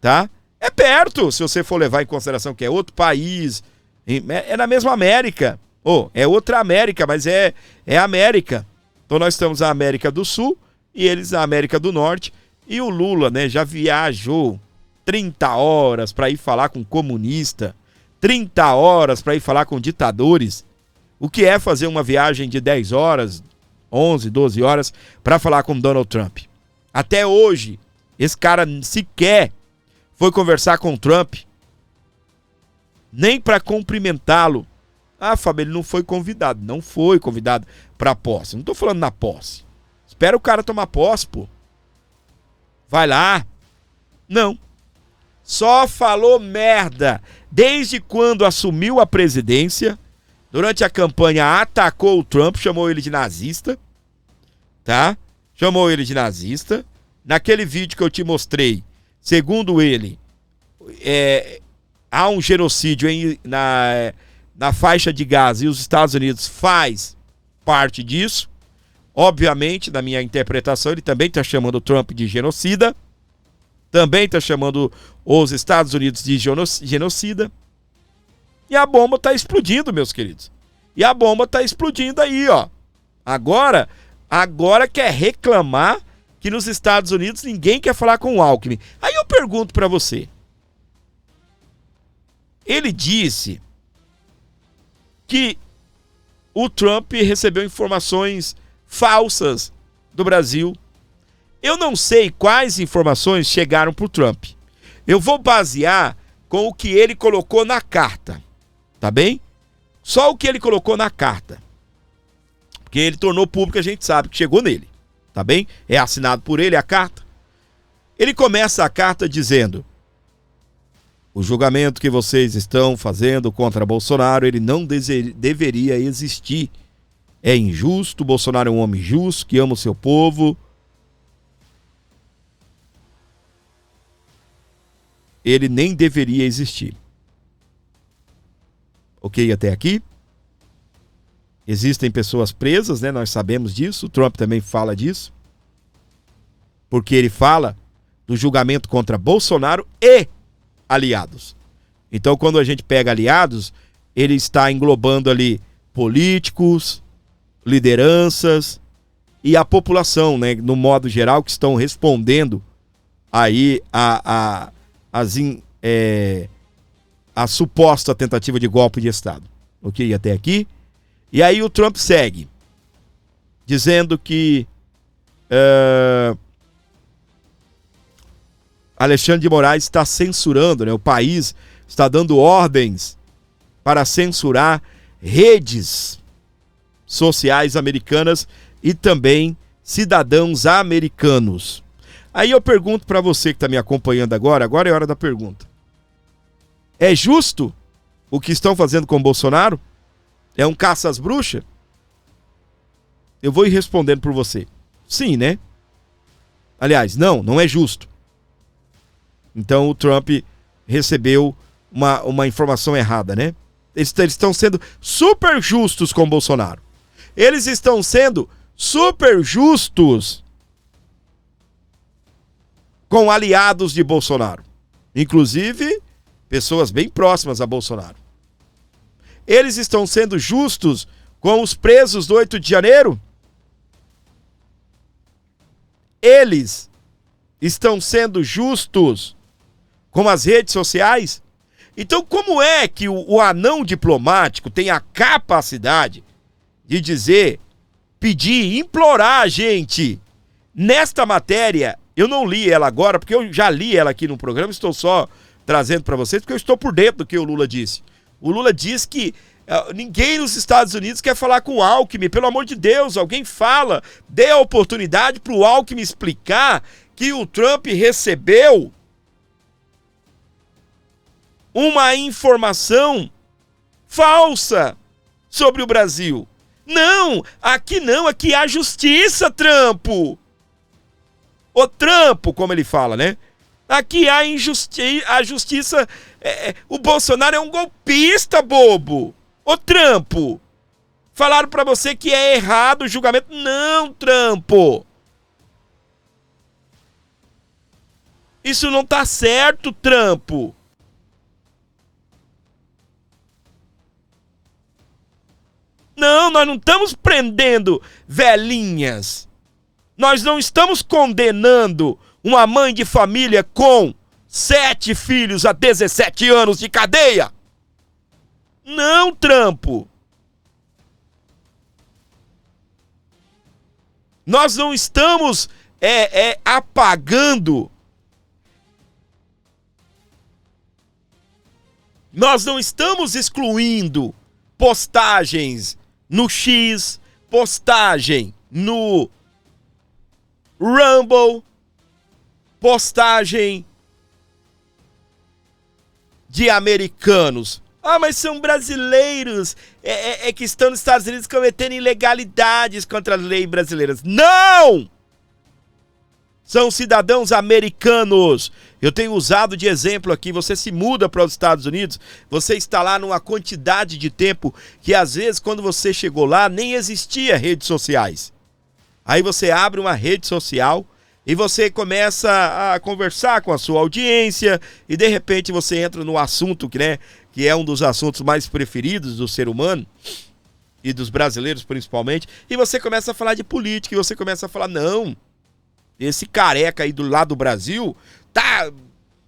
Tá? É perto, se você for levar em consideração que é outro país. É na mesma América. É outra América, mas é América. Então nós estamos na América do Sul e eles na América do Norte. E o Lula, né, já viajou 30 horas para ir falar com comunista, 30 horas para ir falar com ditadores. O que é fazer uma viagem de 10 horas, 11, 12 horas para falar com Donald Trump? Até hoje, esse cara sequer foi conversar com o Trump, nem para cumprimentá-lo. Ah, Fábio, ele não foi convidado. Não foi convidado para posse. Não tô falando na posse. Espera o cara tomar posse, pô. Vai lá. Não. Só falou merda. Desde quando assumiu a presidência, durante a campanha atacou o Trump, chamou ele de nazista. Tá? Chamou ele de nazista. Naquele vídeo que eu te mostrei, segundo ele, há um genocídio na faixa de Gaza e os Estados Unidos faz parte disso. Obviamente, na minha interpretação, ele também está chamando o Trump de genocida. Também está chamando os Estados Unidos de genocida. E a bomba está explodindo, meus queridos. E a bomba está explodindo aí, ó. Agora quer reclamar que nos Estados Unidos ninguém quer falar com o Alckmin. Aí eu pergunto para você. Ele disse que o Trump recebeu informações falsas do Brasil. Eu não sei quais informações chegaram para o Trump. Eu vou basear com o que ele colocou na carta, tá bem? Só o que ele colocou na carta. Porque ele tornou público, a gente sabe que chegou nele, tá bem? É assinado por ele a carta. Ele começa a carta dizendo: o julgamento que vocês estão fazendo contra Bolsonaro, ele não deveria existir. É injusto, Bolsonaro é um homem justo, que ama o seu povo. Ele nem deveria existir. Ok, até aqui? Existem pessoas presas, né? Nós sabemos disso, o Trump também fala disso. Porque ele fala do julgamento contra Bolsonaro e aliados. Então, quando a gente pega aliados, ele está englobando ali políticos, lideranças e a população, né, no modo geral, que estão respondendo aí a suposta tentativa de golpe de Estado. Ok, até aqui? E aí o Trump segue, dizendo que Alexandre de Moraes está censurando, né, o país está dando ordens para censurar redes sociais americanas e também cidadãos americanos. Aí eu pergunto para você que está me acompanhando agora é hora da pergunta. É justo o que estão fazendo com o Bolsonaro? É um caça às bruxas? Eu vou ir respondendo por você. Sim, né? Aliás, não é justo. Então o Trump recebeu uma informação errada, né? Eles estão sendo super justos com o Bolsonaro. Eles estão sendo super justos com aliados de Bolsonaro, inclusive pessoas bem próximas a Bolsonaro. Eles estão sendo justos com os presos do 8 de janeiro? Eles estão sendo justos com as redes sociais? Então, como é que o anão diplomático tem a capacidade de dizer, pedir, implorar a gente? Nesta matéria, eu não li ela agora, porque eu já li ela aqui no programa, estou só trazendo para vocês, porque eu estou por dentro do que o Lula disse. O Lula diz que ninguém nos Estados Unidos quer falar com o Alckmin. Pelo amor de Deus, alguém fala, dê a oportunidade para o Alckmin explicar que o Trump recebeu uma informação falsa sobre o Brasil. Não, aqui há justiça, Trump. O Trump, como ele fala, né? Aqui há a justiça. O Bolsonaro é um golpista, bobo. O Trump. Falaram pra você que é errado o julgamento. Não, Trump. Isso não tá certo, Trump. Não, nós não estamos prendendo velhinhas. Nós não estamos condenando uma mãe de família com 7 filhos a 17 anos de cadeia. Não, Trump. Nós não estamos apagando. Nós não estamos excluindo postagens no X, postagem no Rumble, postagem de americanos. Ah, mas são brasileiros que estão nos Estados Unidos cometendo ilegalidades contra as leis brasileiras. Não! São cidadãos americanos. Eu tenho usado de exemplo aqui, você se muda para os Estados Unidos, você está lá numa quantidade de tempo que às vezes quando você chegou lá nem existia redes sociais. Aí você abre uma rede social e você começa a conversar com a sua audiência e de repente você entra no assunto que é um dos assuntos mais preferidos do ser humano e dos brasileiros principalmente, e você começa a falar de política e você começa a falar, não, esse careca aí do lado do Brasil tá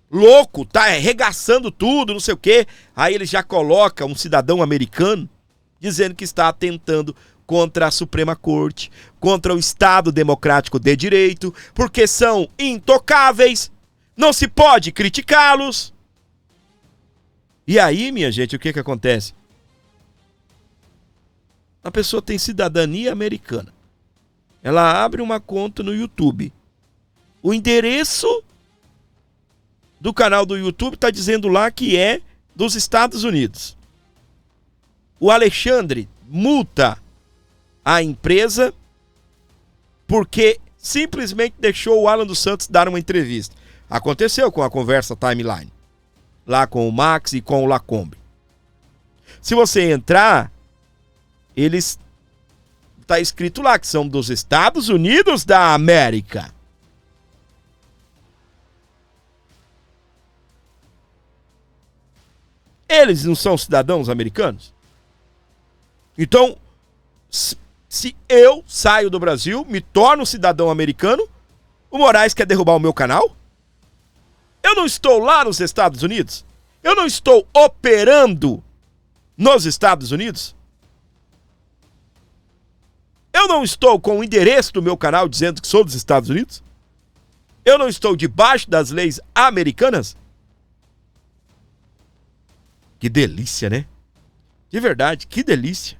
louco, tá arregaçando tudo, não sei o quê. Aí ele já coloca um cidadão americano dizendo que está atentando contra a Suprema Corte, contra o Estado Democrático de Direito, porque são intocáveis, não se pode criticá-los. E aí, minha gente, o que acontece? A pessoa tem cidadania americana. Ela abre uma conta no YouTube. O endereço do canal do YouTube está dizendo lá que é dos Estados Unidos. O Alexandre multa a empresa porque simplesmente deixou o Alan dos Santos dar uma entrevista. Aconteceu com a Conversa Timeline, lá com o Max e com o Lacombe. Se você entrar, eles tá escrito lá que são dos Estados Unidos da América. Eles não são cidadãos americanos? Então, se eu saio do Brasil, me torno cidadão americano, o Moraes quer derrubar o meu canal? Eu não estou lá nos Estados Unidos? Eu não estou operando nos Estados Unidos? Eu não estou com o endereço do meu canal dizendo que sou dos Estados Unidos? Eu não estou debaixo das leis americanas? Que delícia, né? De verdade, que delícia.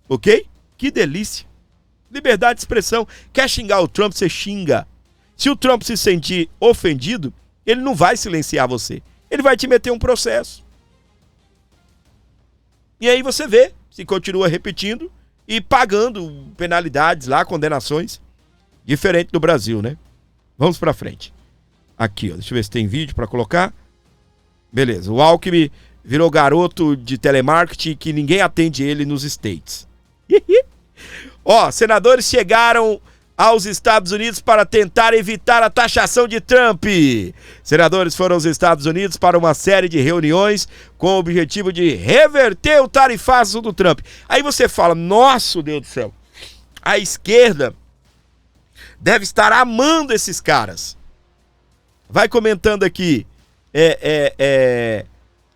Ok? Que delícia. Liberdade de expressão. Quer xingar o Trump, você xinga. Se o Trump se sentir ofendido, ele não vai silenciar você. Ele vai te meter um processo. E aí você vê se continua repetindo e pagando penalidades lá, condenações. Diferente do Brasil, né? Vamos pra frente. Aqui, ó. Deixa eu ver se tem vídeo pra colocar. Beleza. O Alckmin virou garoto de telemarketing que ninguém atende ele nos States. Ó, senadores chegaram aos Estados Unidos para tentar evitar a taxação de Trump. Senadores foram aos Estados Unidos para uma série de reuniões com o objetivo de reverter o tarifaço do Trump. Aí você fala, nossa, Deus do céu, a esquerda deve estar amando esses caras. Vai comentando aqui,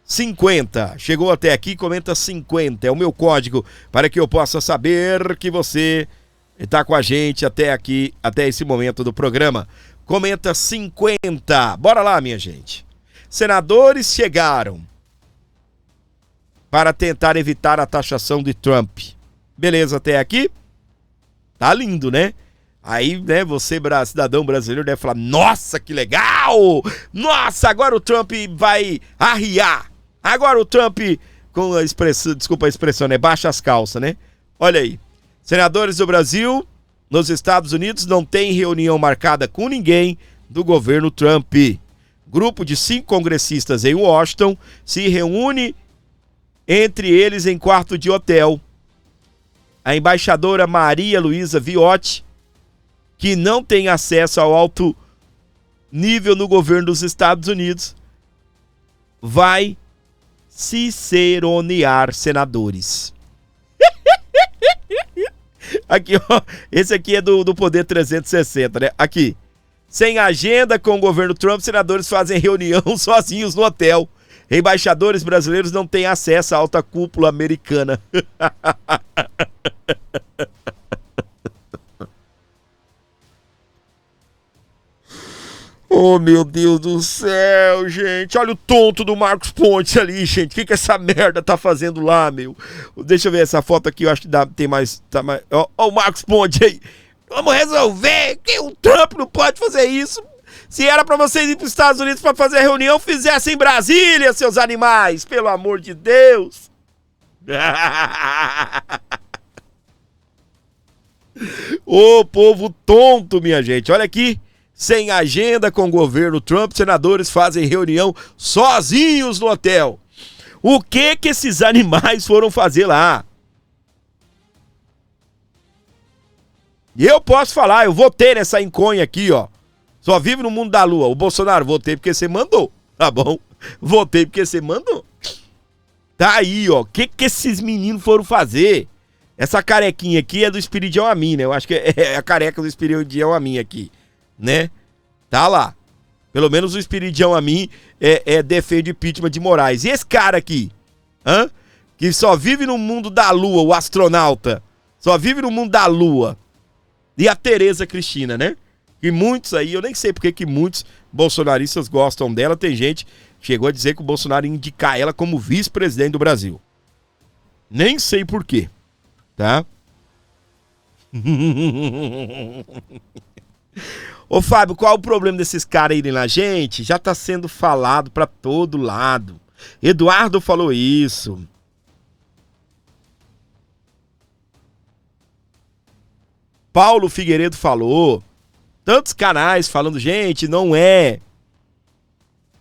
50, chegou até aqui, comenta 50, é o meu código para que eu possa saber que você está com a gente até aqui, até esse momento do programa. Comenta 50, bora lá, minha gente. Senadores chegaram para tentar evitar a taxação de Trump. Beleza até aqui? Tá lindo, né? Aí, né, você, cidadão brasileiro, deve falar, nossa, que legal! Nossa, agora o Trump vai arriar. Agora o Trump, com a expressão, desculpa a expressão, né, baixa as calças, né? Olha aí, senadores do Brasil, nos Estados Unidos, não tem reunião marcada com ninguém do governo Trump. Grupo de 5 congressistas em Washington se reúne entre eles em quarto de hotel. A embaixadora Maria Luísa Viotti, que não tem acesso ao alto nível no governo dos Estados Unidos, vai ciceronear senadores. Aqui, ó, esse aqui é do Poder 360, né? Aqui, sem agenda com o governo Trump, senadores fazem reunião sozinhos no hotel. Embaixadores brasileiros não têm acesso à alta cúpula americana. Oh, meu Deus do céu, gente. Olha o tonto do Marcos Pontes ali, gente. O que essa merda tá fazendo lá, meu? Deixa eu ver essa foto aqui. Eu acho que tem mais... Ó, o Marcos Pontes aí. Vamos resolver que o Trump não pode fazer isso. Se era pra vocês ir pros Estados Unidos pra fazer a reunião, fizessem em Brasília, seus animais. Pelo amor de Deus. Ô, povo tonto, minha gente. Olha aqui. Sem agenda com o governo Trump, senadores fazem reunião sozinhos no hotel. O que esses animais foram fazer lá? E eu posso falar, eu votei nessa enconha aqui, ó. Só vive no mundo da lua. O Bolsonaro, votei porque você mandou, tá bom? Votei porque você mandou. Tá aí, ó. O que esses meninos foram fazer? Essa carequinha aqui é do Espiridião Amin, né? Eu acho que é a careca do Espiridião Amin aqui. Né? Tá lá. Pelo menos o Espiridião Amin defende impeachment de Moraes. E esse cara aqui, que só vive no mundo da lua, o astronauta, só vive no mundo da lua. E a Tereza Cristina, né? E muitos aí, eu nem sei porque que muitos bolsonaristas gostam dela. Tem gente que chegou a dizer que o Bolsonaro ia indicar ela como vice-presidente do Brasil. Nem sei por quê, tá? Ô Fábio, qual o problema desses caras irem lá? Gente, já tá sendo falado pra todo lado. Eduardo falou isso. Paulo Figueiredo falou. Tantos canais falando, gente, não é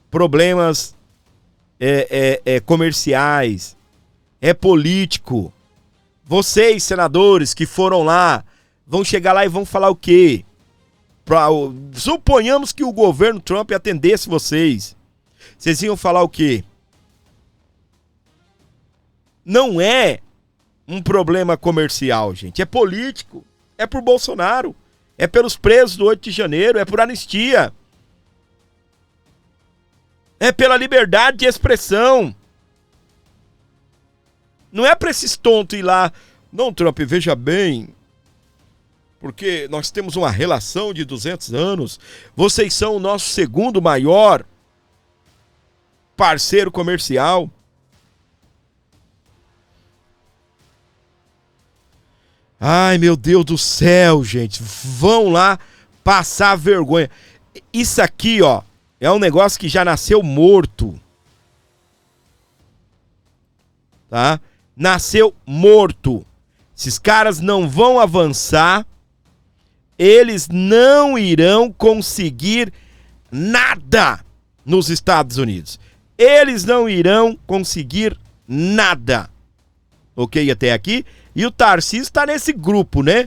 problemas comerciais, é político. Vocês, senadores que foram lá, vão chegar lá e vão falar o quê? Suponhamos que o governo Trump atendesse vocês. Vocês iam falar o quê? Não é um problema comercial, gente. É político. É por Bolsonaro. É pelos presos do 8 de janeiro. É por anistia. É pela liberdade de expressão. Não é pra esses tontos ir lá. Não, Trump, veja bem. Porque nós temos uma relação de 200 anos. Vocês são o nosso segundo maior parceiro comercial. Ai, meu Deus do céu, gente. Vão lá passar vergonha. Isso aqui, ó, é um negócio que já nasceu morto. Tá? Nasceu morto. Esses caras não vão avançar. Eles não irão conseguir nada nos Estados Unidos. Eles não irão conseguir nada. Ok, até aqui? E o Tarcísio está nesse grupo, né?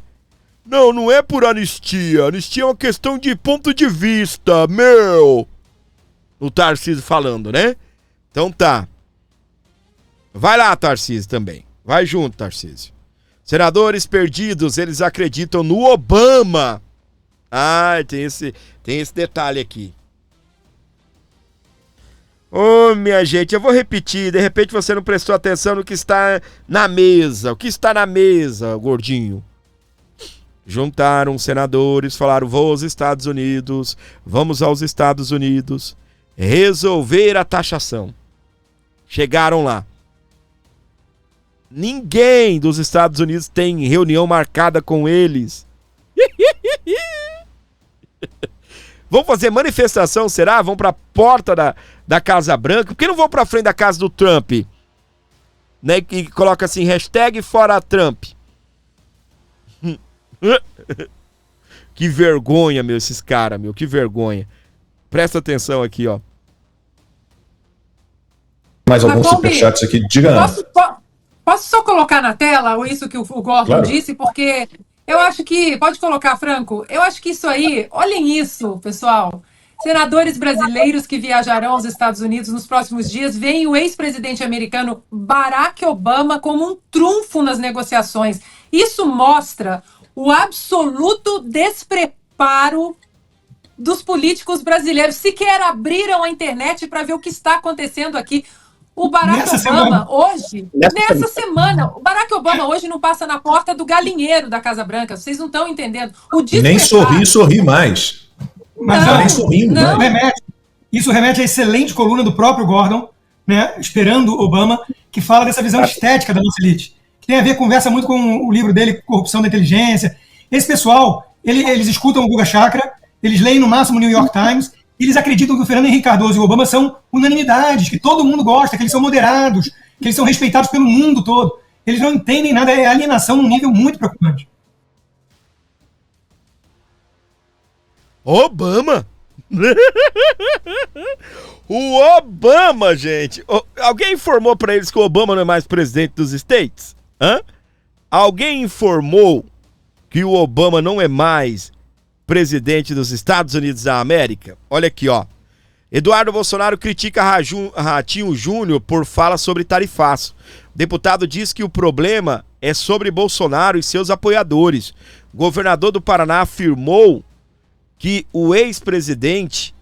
Não, não é por anistia. Anistia é uma questão de ponto de vista, meu. O Tarcísio falando, né? Então tá. Vai lá, Tarcísio, também. Vai junto, Tarcísio. Senadores perdidos, eles acreditam no Obama. Ah, tem esse detalhe aqui. Ô, minha gente, eu vou repetir. De repente você não prestou atenção no que está na mesa. O que está na mesa, gordinho? Juntaram senadores, falaram, vou aos Estados Unidos, vamos aos Estados Unidos resolver a taxação. Chegaram lá. Ninguém dos Estados Unidos tem reunião marcada com eles. Vão fazer manifestação, será? Vão para a porta da Casa Branca? Por que não vão para frente da casa do Trump? Né? E coloca assim, hashtag fora Trump. Que vergonha, meu, esses caras, meu, que vergonha. Presta atenção aqui, ó. Mais alguns superchats aqui, diga. Posso só colocar na tela isso que o Gordon disse, porque eu acho que, pode colocar, Franco, eu acho que isso aí, olhem isso, pessoal. Senadores brasileiros que viajarão aos Estados Unidos nos próximos dias veem o ex-presidente americano Barack Obama como um trunfo nas negociações. Isso mostra o absoluto despreparo dos políticos brasileiros. Sequer abriram a internet para ver o que está acontecendo aqui. O Barack Obama hoje, nessa semana, o Barack Obama hoje não passa na porta do galinheiro da Casa Branca. Vocês não estão entendendo. Nem sorri mais. Mas não, nem sorrindo. Não. Isso remete à excelente coluna do próprio Gordon, né, Esperando Obama, que fala dessa visão estética da nossa elite. Que tem a ver, conversa muito com o livro dele, Corrupção da Inteligência. Esse pessoal, eles escutam o Guga Chakra, eles leem no máximo o New York Times, e eles acreditam que o Fernando Henrique Cardoso e o Obama são unanimidades, que todo mundo gosta, que eles são moderados, que eles são respeitados pelo mundo todo. Eles não entendem nada, é alienação num nível muito preocupante. Obama? O Obama, gente. Alguém informou pra eles que o Obama não é mais presidente dos States? Hã? Alguém informou que o Obama não é mais presidente dos Estados Unidos da América? Olha aqui, ó. Eduardo Bolsonaro critica Ratinho Júnior por fala sobre tarifaço. O deputado diz que o problema é sobre Bolsonaro e seus apoiadores. O governador do Paraná afirmou que o ex-presidente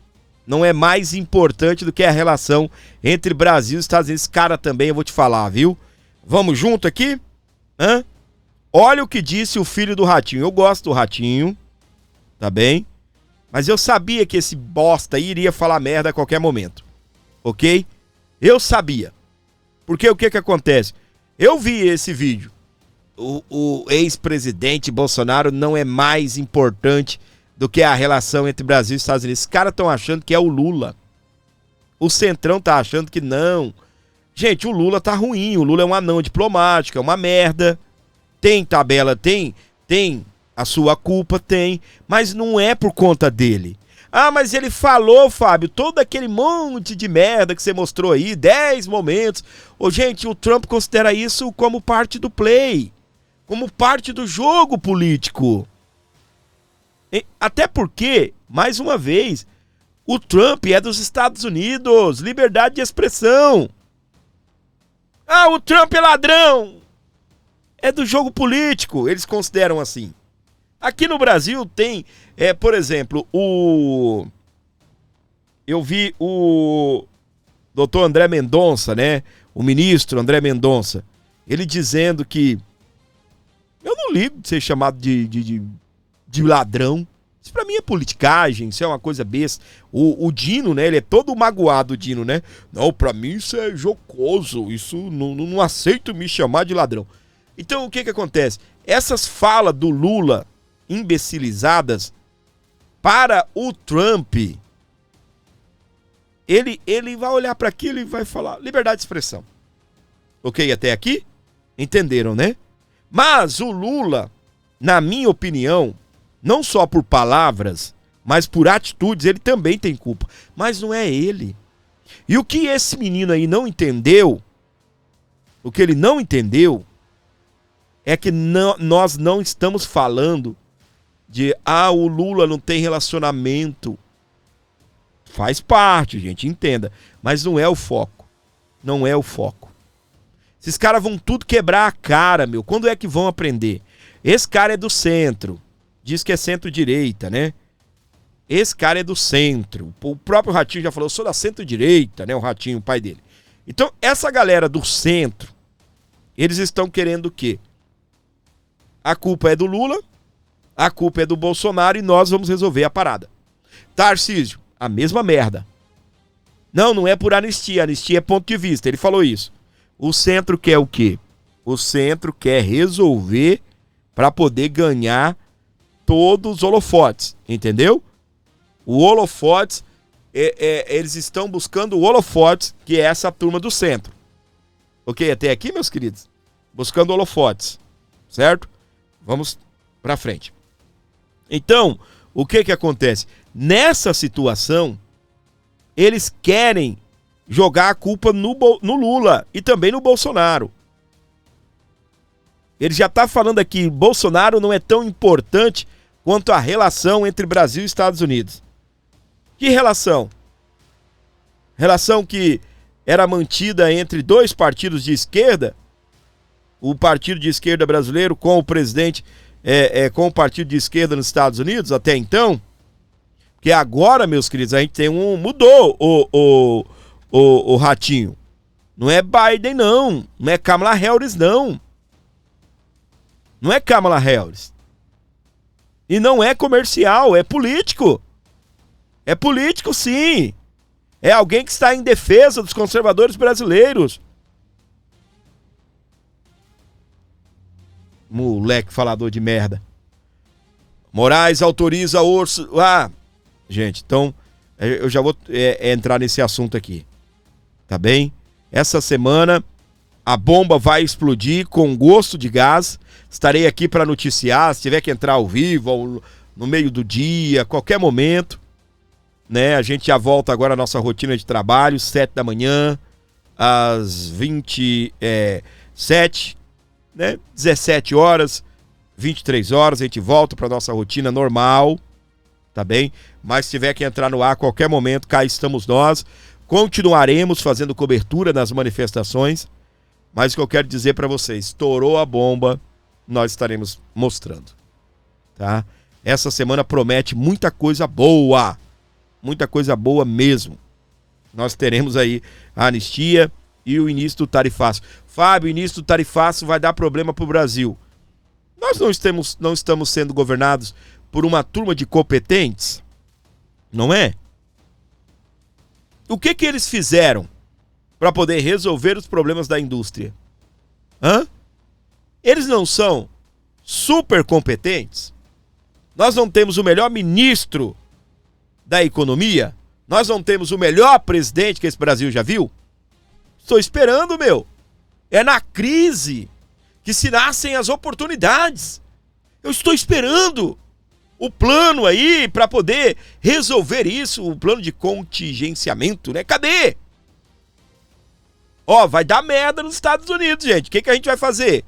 não é mais importante do que a relação entre Brasil e Estados Unidos. Esse cara também, eu vou te falar, viu? Vamos junto aqui? Hã? Olha o que disse o filho do Ratinho. Eu gosto do Ratinho, tá bem? Mas eu sabia que esse bosta aí iria falar merda a qualquer momento, ok? Eu sabia. Porque o que acontece? Eu vi esse vídeo. O ex-presidente Bolsonaro não é mais importante do que a relação entre Brasil e Estados Unidos. Os caras estão achando que é o Lula. O Centrão tá achando que não. Gente, o Lula tá ruim. O Lula é um anão diplomático, é uma merda. Tem tabela, tem a sua culpa, tem. Mas não é por conta dele. Ah, mas ele falou, Fábio, todo aquele monte de merda que você mostrou aí, 10 momentos. Ô, gente, o Trump considera isso como parte do play. Como parte do jogo político. Até porque, mais uma vez, o Trump é dos Estados Unidos, liberdade de expressão. Ah, o Trump é ladrão. É do jogo político, eles consideram assim. Aqui no Brasil tem, por exemplo, eu vi o doutor André Mendonça, né? O ministro André Mendonça, ele dizendo que eu não ligo de ser chamado de ladrão. Isso pra mim é politicagem, isso é uma coisa besta. O Dino, né, ele é todo magoado, o Dino, né? Não, pra mim isso é jocoso, isso não aceito me chamar de ladrão. Então o que acontece? Essas falas do Lula imbecilizadas para o Trump, ele vai olhar para aquilo e vai falar liberdade de expressão. Ok, até aqui? Entenderam, né? Mas o Lula, na minha opinião, não só por palavras, mas por atitudes, ele também tem culpa. Mas não é ele. E o que esse menino aí não entendeu, o que ele não entendeu, é que nós não estamos falando o Lula não tem relacionamento. Faz parte, gente, entenda. Mas não é o foco. Não é o foco. Esses caras vão tudo quebrar a cara, meu. Quando é que vão aprender? Esse cara é do centro. Diz que é centro-direita, né? Esse cara é do centro. O próprio Ratinho já falou, eu sou da centro-direita, né? O Ratinho, o pai dele. Então, essa galera do centro, eles estão querendo o quê? A culpa é do Lula, a culpa é do Bolsonaro e nós vamos resolver a parada. Tarcísio, a mesma merda. Não é por anistia é ponto de vista, ele falou isso. O centro quer o quê? O centro quer resolver para poder ganhar todos os holofotes, entendeu? O holofotes, eles estão buscando o holofotes, que é essa turma do centro. Ok? Até aqui, meus queridos? Buscando holofotes, certo? Vamos para frente. Então, o que acontece? Nessa situação, eles querem jogar a culpa no Lula e também no Bolsonaro. Ele já está falando aqui, Bolsonaro não é tão importante quanto a relação entre Brasil e Estados Unidos. Que relação? Relação que era mantida entre dois partidos de esquerda, o partido de esquerda brasileiro com o presidente, com o partido de esquerda nos Estados Unidos, até então. Porque agora, meus queridos, a gente tem mudou o Ratinho. Não é Biden, não é Kamala Harris, não é Kamala Harris. E não é comercial, é político. É político, sim. É alguém que está em defesa dos conservadores brasileiros. Moleque falador de merda. Moraes autoriza orço... gente, então eu já vou entrar nesse assunto aqui. Tá bem? Essa semana a bomba vai explodir com gosto de gás. Estarei aqui para noticiar, se tiver que entrar ao vivo, ou no meio do dia, qualquer momento. Né? A gente já volta agora à nossa rotina de trabalho, 7 da manhã, às 27, né? 17 horas, 23 horas, a gente volta para nossa rotina normal, tá bem? Mas se tiver que entrar no ar a qualquer momento, cá estamos nós. Continuaremos fazendo cobertura nas manifestações, mas o que eu quero dizer para vocês, estourou a bomba, nós estaremos mostrando, tá? Essa semana promete muita coisa boa mesmo. Nós teremos aí a anistia e o início do tarifaço. Fábio, o início do tarifaço vai dar problema para o Brasil. Nós não estamos sendo governados por uma turma de competentes, não é? O que eles fizeram para poder resolver os problemas da indústria? Eles não são super competentes? Nós não temos o melhor ministro da economia? Nós não temos o melhor presidente que esse Brasil já viu? Estou esperando, meu. É na crise que se nascem as oportunidades. Eu estou esperando o plano aí para poder resolver isso, o plano de contingenciamento, né? Cadê? Vai dar merda nos Estados Unidos, gente. O que a gente vai fazer?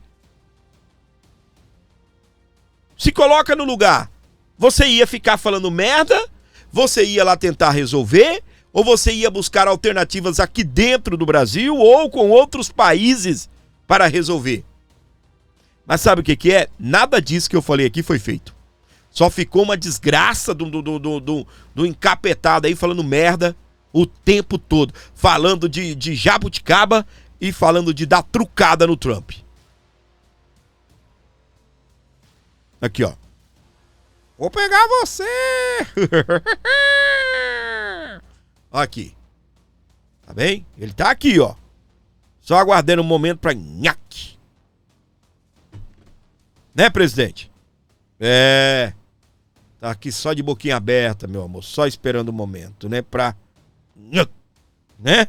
Se coloca no lugar. Você ia ficar falando merda? Você ia lá tentar resolver? Ou você ia buscar alternativas aqui dentro do Brasil ou com outros países para resolver? Mas sabe o que é? Nada disso que eu falei aqui foi feito. Só ficou uma desgraça do encapetado aí falando merda o tempo todo. Falando de jabuticaba e falando de dar trucada no Trump. Aqui, ó. Vou pegar você! Aqui. Tá bem? Ele tá aqui, ó. Só aguardando um momento pra nhaque. Né, presidente? Tá aqui só de boquinha aberta, meu amor. Só esperando o momento, né? Pra... Né?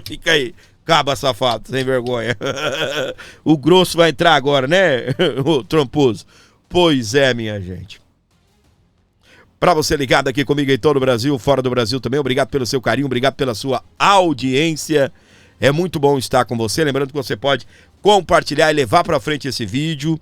Fica aí. Caba safado, sem vergonha. O grosso vai entrar agora, né? O tramposo. Pois é, minha gente. Pra você ligado aqui comigo em todo o Brasil, fora do Brasil também, obrigado pelo seu carinho, obrigado pela sua audiência. É muito bom estar com você. Lembrando que você pode compartilhar e levar pra frente esse vídeo.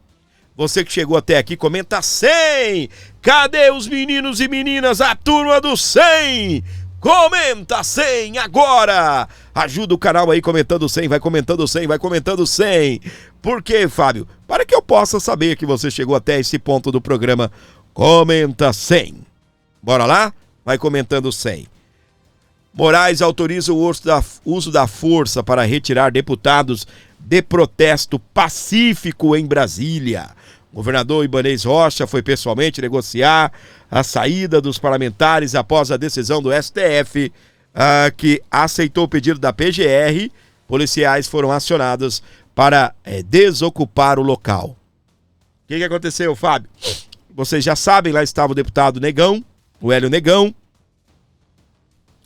Você que chegou até aqui, comenta 100. Cadê os meninos e meninas, a turma do 100? Comenta 100 agora. Ajuda o canal aí comentando 100, vai comentando 100, vai comentando 100. Por quê, Fábio? Para que eu possa saber que você chegou até esse ponto do programa. Comenta 100. Bora lá? Vai comentando 100. Moraes autoriza o uso da força para retirar deputados de protesto pacífico em Brasília. O governador Ibanez Rocha foi pessoalmente negociar a saída dos parlamentares após a decisão do STF, que aceitou o pedido da PGR. Policiais foram acionados para desocupar o local. O que aconteceu, Fábio? Vocês já sabem, lá estava o deputado Negão, o Hélio Negão,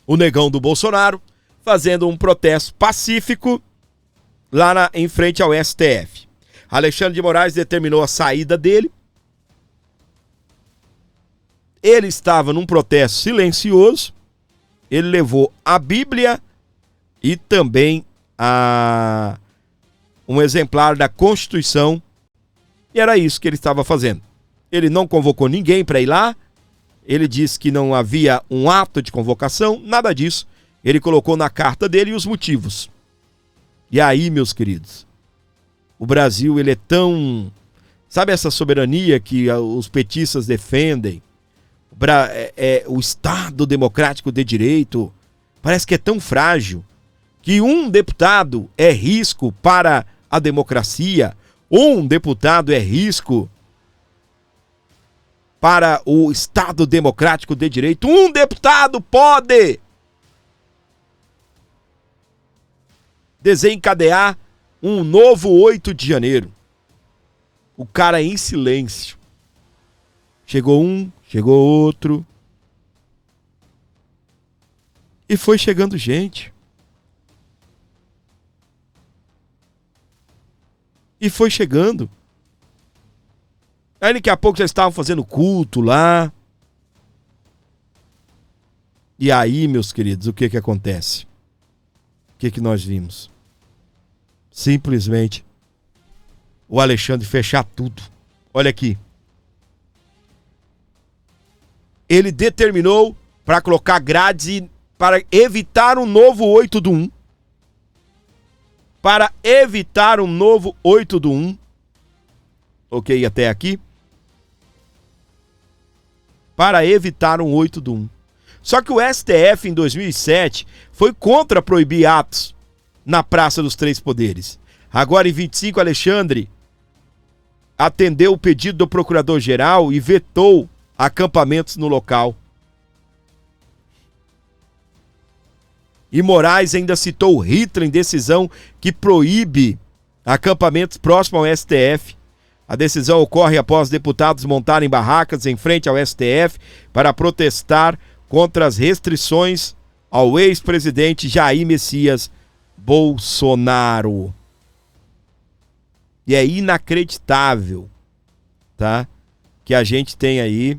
o Negão do Bolsonaro, fazendo um protesto pacífico lá em frente ao STF. Alexandre de Moraes determinou a saída dele. Ele estava num protesto silencioso. Ele levou a Bíblia e também um exemplar da Constituição. E era isso que ele estava fazendo. Ele não convocou ninguém para ir lá. Ele disse que não havia um ato de convocação, nada disso. Ele colocou na carta dele os motivos. E aí, meus queridos, o Brasil, ele é tão... Sabe essa soberania que os petistas defendem? O Estado democrático de direito parece que é tão frágil que um deputado é risco para a democracia, um deputado é risco para o Estado democrático de direito. Um deputado pode desencadear um novo 8 de janeiro. O cara em silêncio. Chegou um, chegou outro. E foi chegando gente. E foi chegando. Aí daqui a pouco já estavam fazendo culto lá. E aí, meus queridos, o que acontece? O que nós vimos? Simplesmente o Alexandre fechar tudo. Olha aqui. Ele determinou para colocar grades para evitar um novo 8 do 1. Para evitar um novo 8 do 1. Ok, até aqui. Para evitar um 8 do 1. Só que o STF, em 2007, foi contra proibir atos na Praça dos Três Poderes. Agora, em 25, Alexandre atendeu o pedido do Procurador-Geral e vetou acampamentos no local. E Moraes ainda citou Hitler em decisão que proíbe acampamentos próximos ao STF. A decisão ocorre após deputados montarem barracas em frente ao STF para protestar contra as restrições ao ex-presidente Jair Messias Bolsonaro. E é inacreditável, tá? Que a gente tem aí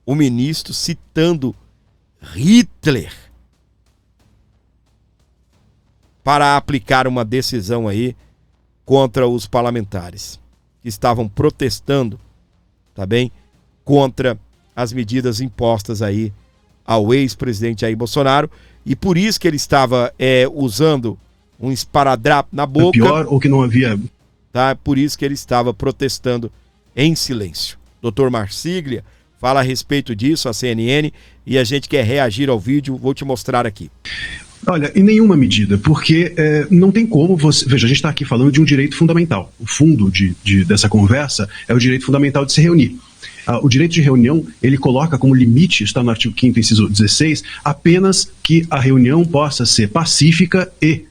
o ministro citando Hitler para aplicar uma decisão aí contra os parlamentares que estavam protestando, tá bem? Contra as medidas impostas aí ao ex-presidente Jair Bolsonaro, e por isso que ele estava usando um esparadrapo na boca. Pior ou que não havia... Tá? Por isso que ele estava protestando em silêncio. Dr. Marsiglia fala a respeito disso, a CNN, e a gente quer reagir ao vídeo, vou te mostrar aqui. Olha, em nenhuma medida, porque não tem como você... Veja, a gente está aqui falando de um direito fundamental. O fundo dessa conversa é o direito fundamental de se reunir. O direito de reunião, ele coloca como limite, está no artigo 5º, inciso 16, apenas que a reunião possa ser pacífica e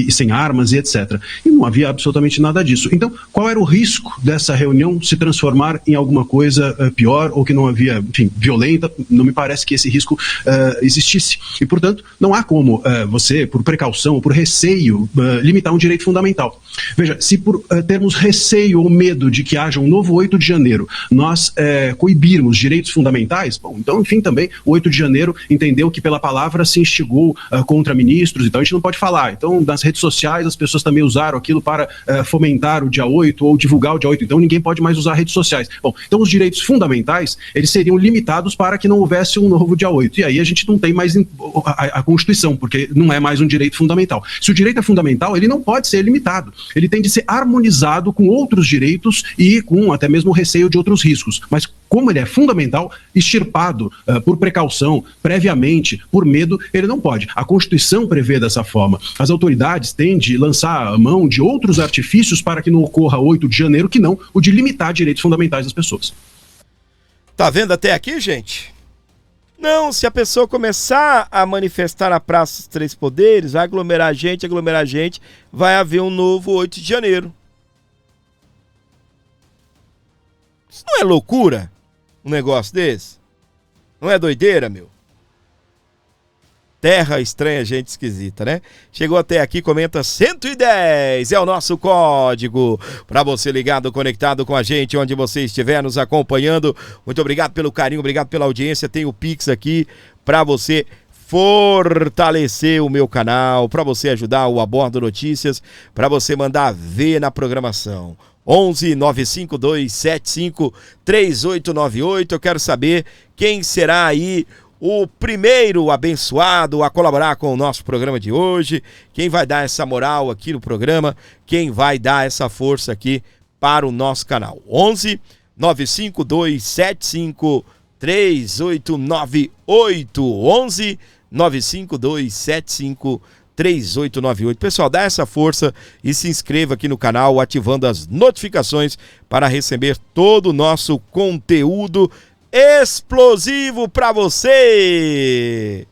sem armas e etc. E não havia absolutamente nada disso. Então, qual era o risco dessa reunião se transformar em alguma coisa pior ou que não havia, enfim, violenta? Não me parece que esse risco existisse. E, portanto, não há como você, por precaução ou por receio, limitar um direito fundamental. Veja, se por termos receio ou medo de que haja um novo 8 de janeiro, nós coibirmos direitos fundamentais, bom, então, enfim, também o 8 de janeiro entendeu que pela palavra se instigou contra ministros, então a gente gente não pode falar. Então, nas redes sociais, as pessoas também usaram aquilo para fomentar o dia 8 ou divulgar o dia 8. Então, ninguém pode mais usar redes sociais. Bom, então os direitos fundamentais, eles seriam limitados para que não houvesse um novo dia 8. E aí a gente não tem mais a Constituição, porque não é mais um direito fundamental. Se o direito é fundamental, ele não pode ser limitado. Ele tem de ser harmonizado com outros direitos e com até mesmo o receio de outros riscos. Mas como ele é fundamental, extirpado por precaução, previamente, por medo, ele não pode. A Constituição prevê dessa forma. As autoridades têm de lançar a mão de outros artifícios para que não ocorra 8 de janeiro, que não o de limitar direitos fundamentais das pessoas. Tá vendo até aqui, gente? Não, se a pessoa começar a manifestar na Praça dos Três Poderes, vai aglomerar gente, vai haver um novo 8 de janeiro. Isso não é loucura? Um negócio desse? Não é doideira, meu? Terra estranha, gente esquisita, né? Chegou até aqui, comenta 110, é o nosso código para você ligado, conectado com a gente, onde você estiver nos acompanhando. Muito obrigado pelo carinho, obrigado pela audiência. Tem o Pix aqui para você fortalecer o meu canal, para você ajudar o Abordo Notícias, para você mandar ver na programação. 11 952 75 3898. Eu quero saber quem será aí o primeiro abençoado a colaborar com o nosso programa de hoje, quem vai dar essa moral aqui no programa, quem vai dar essa força aqui para o nosso canal. 11 952 75 3898. 11 952 75 3898. Pessoal, dá essa força e se inscreva aqui no canal, ativando as notificações para receber todo o nosso conteúdo explosivo para você.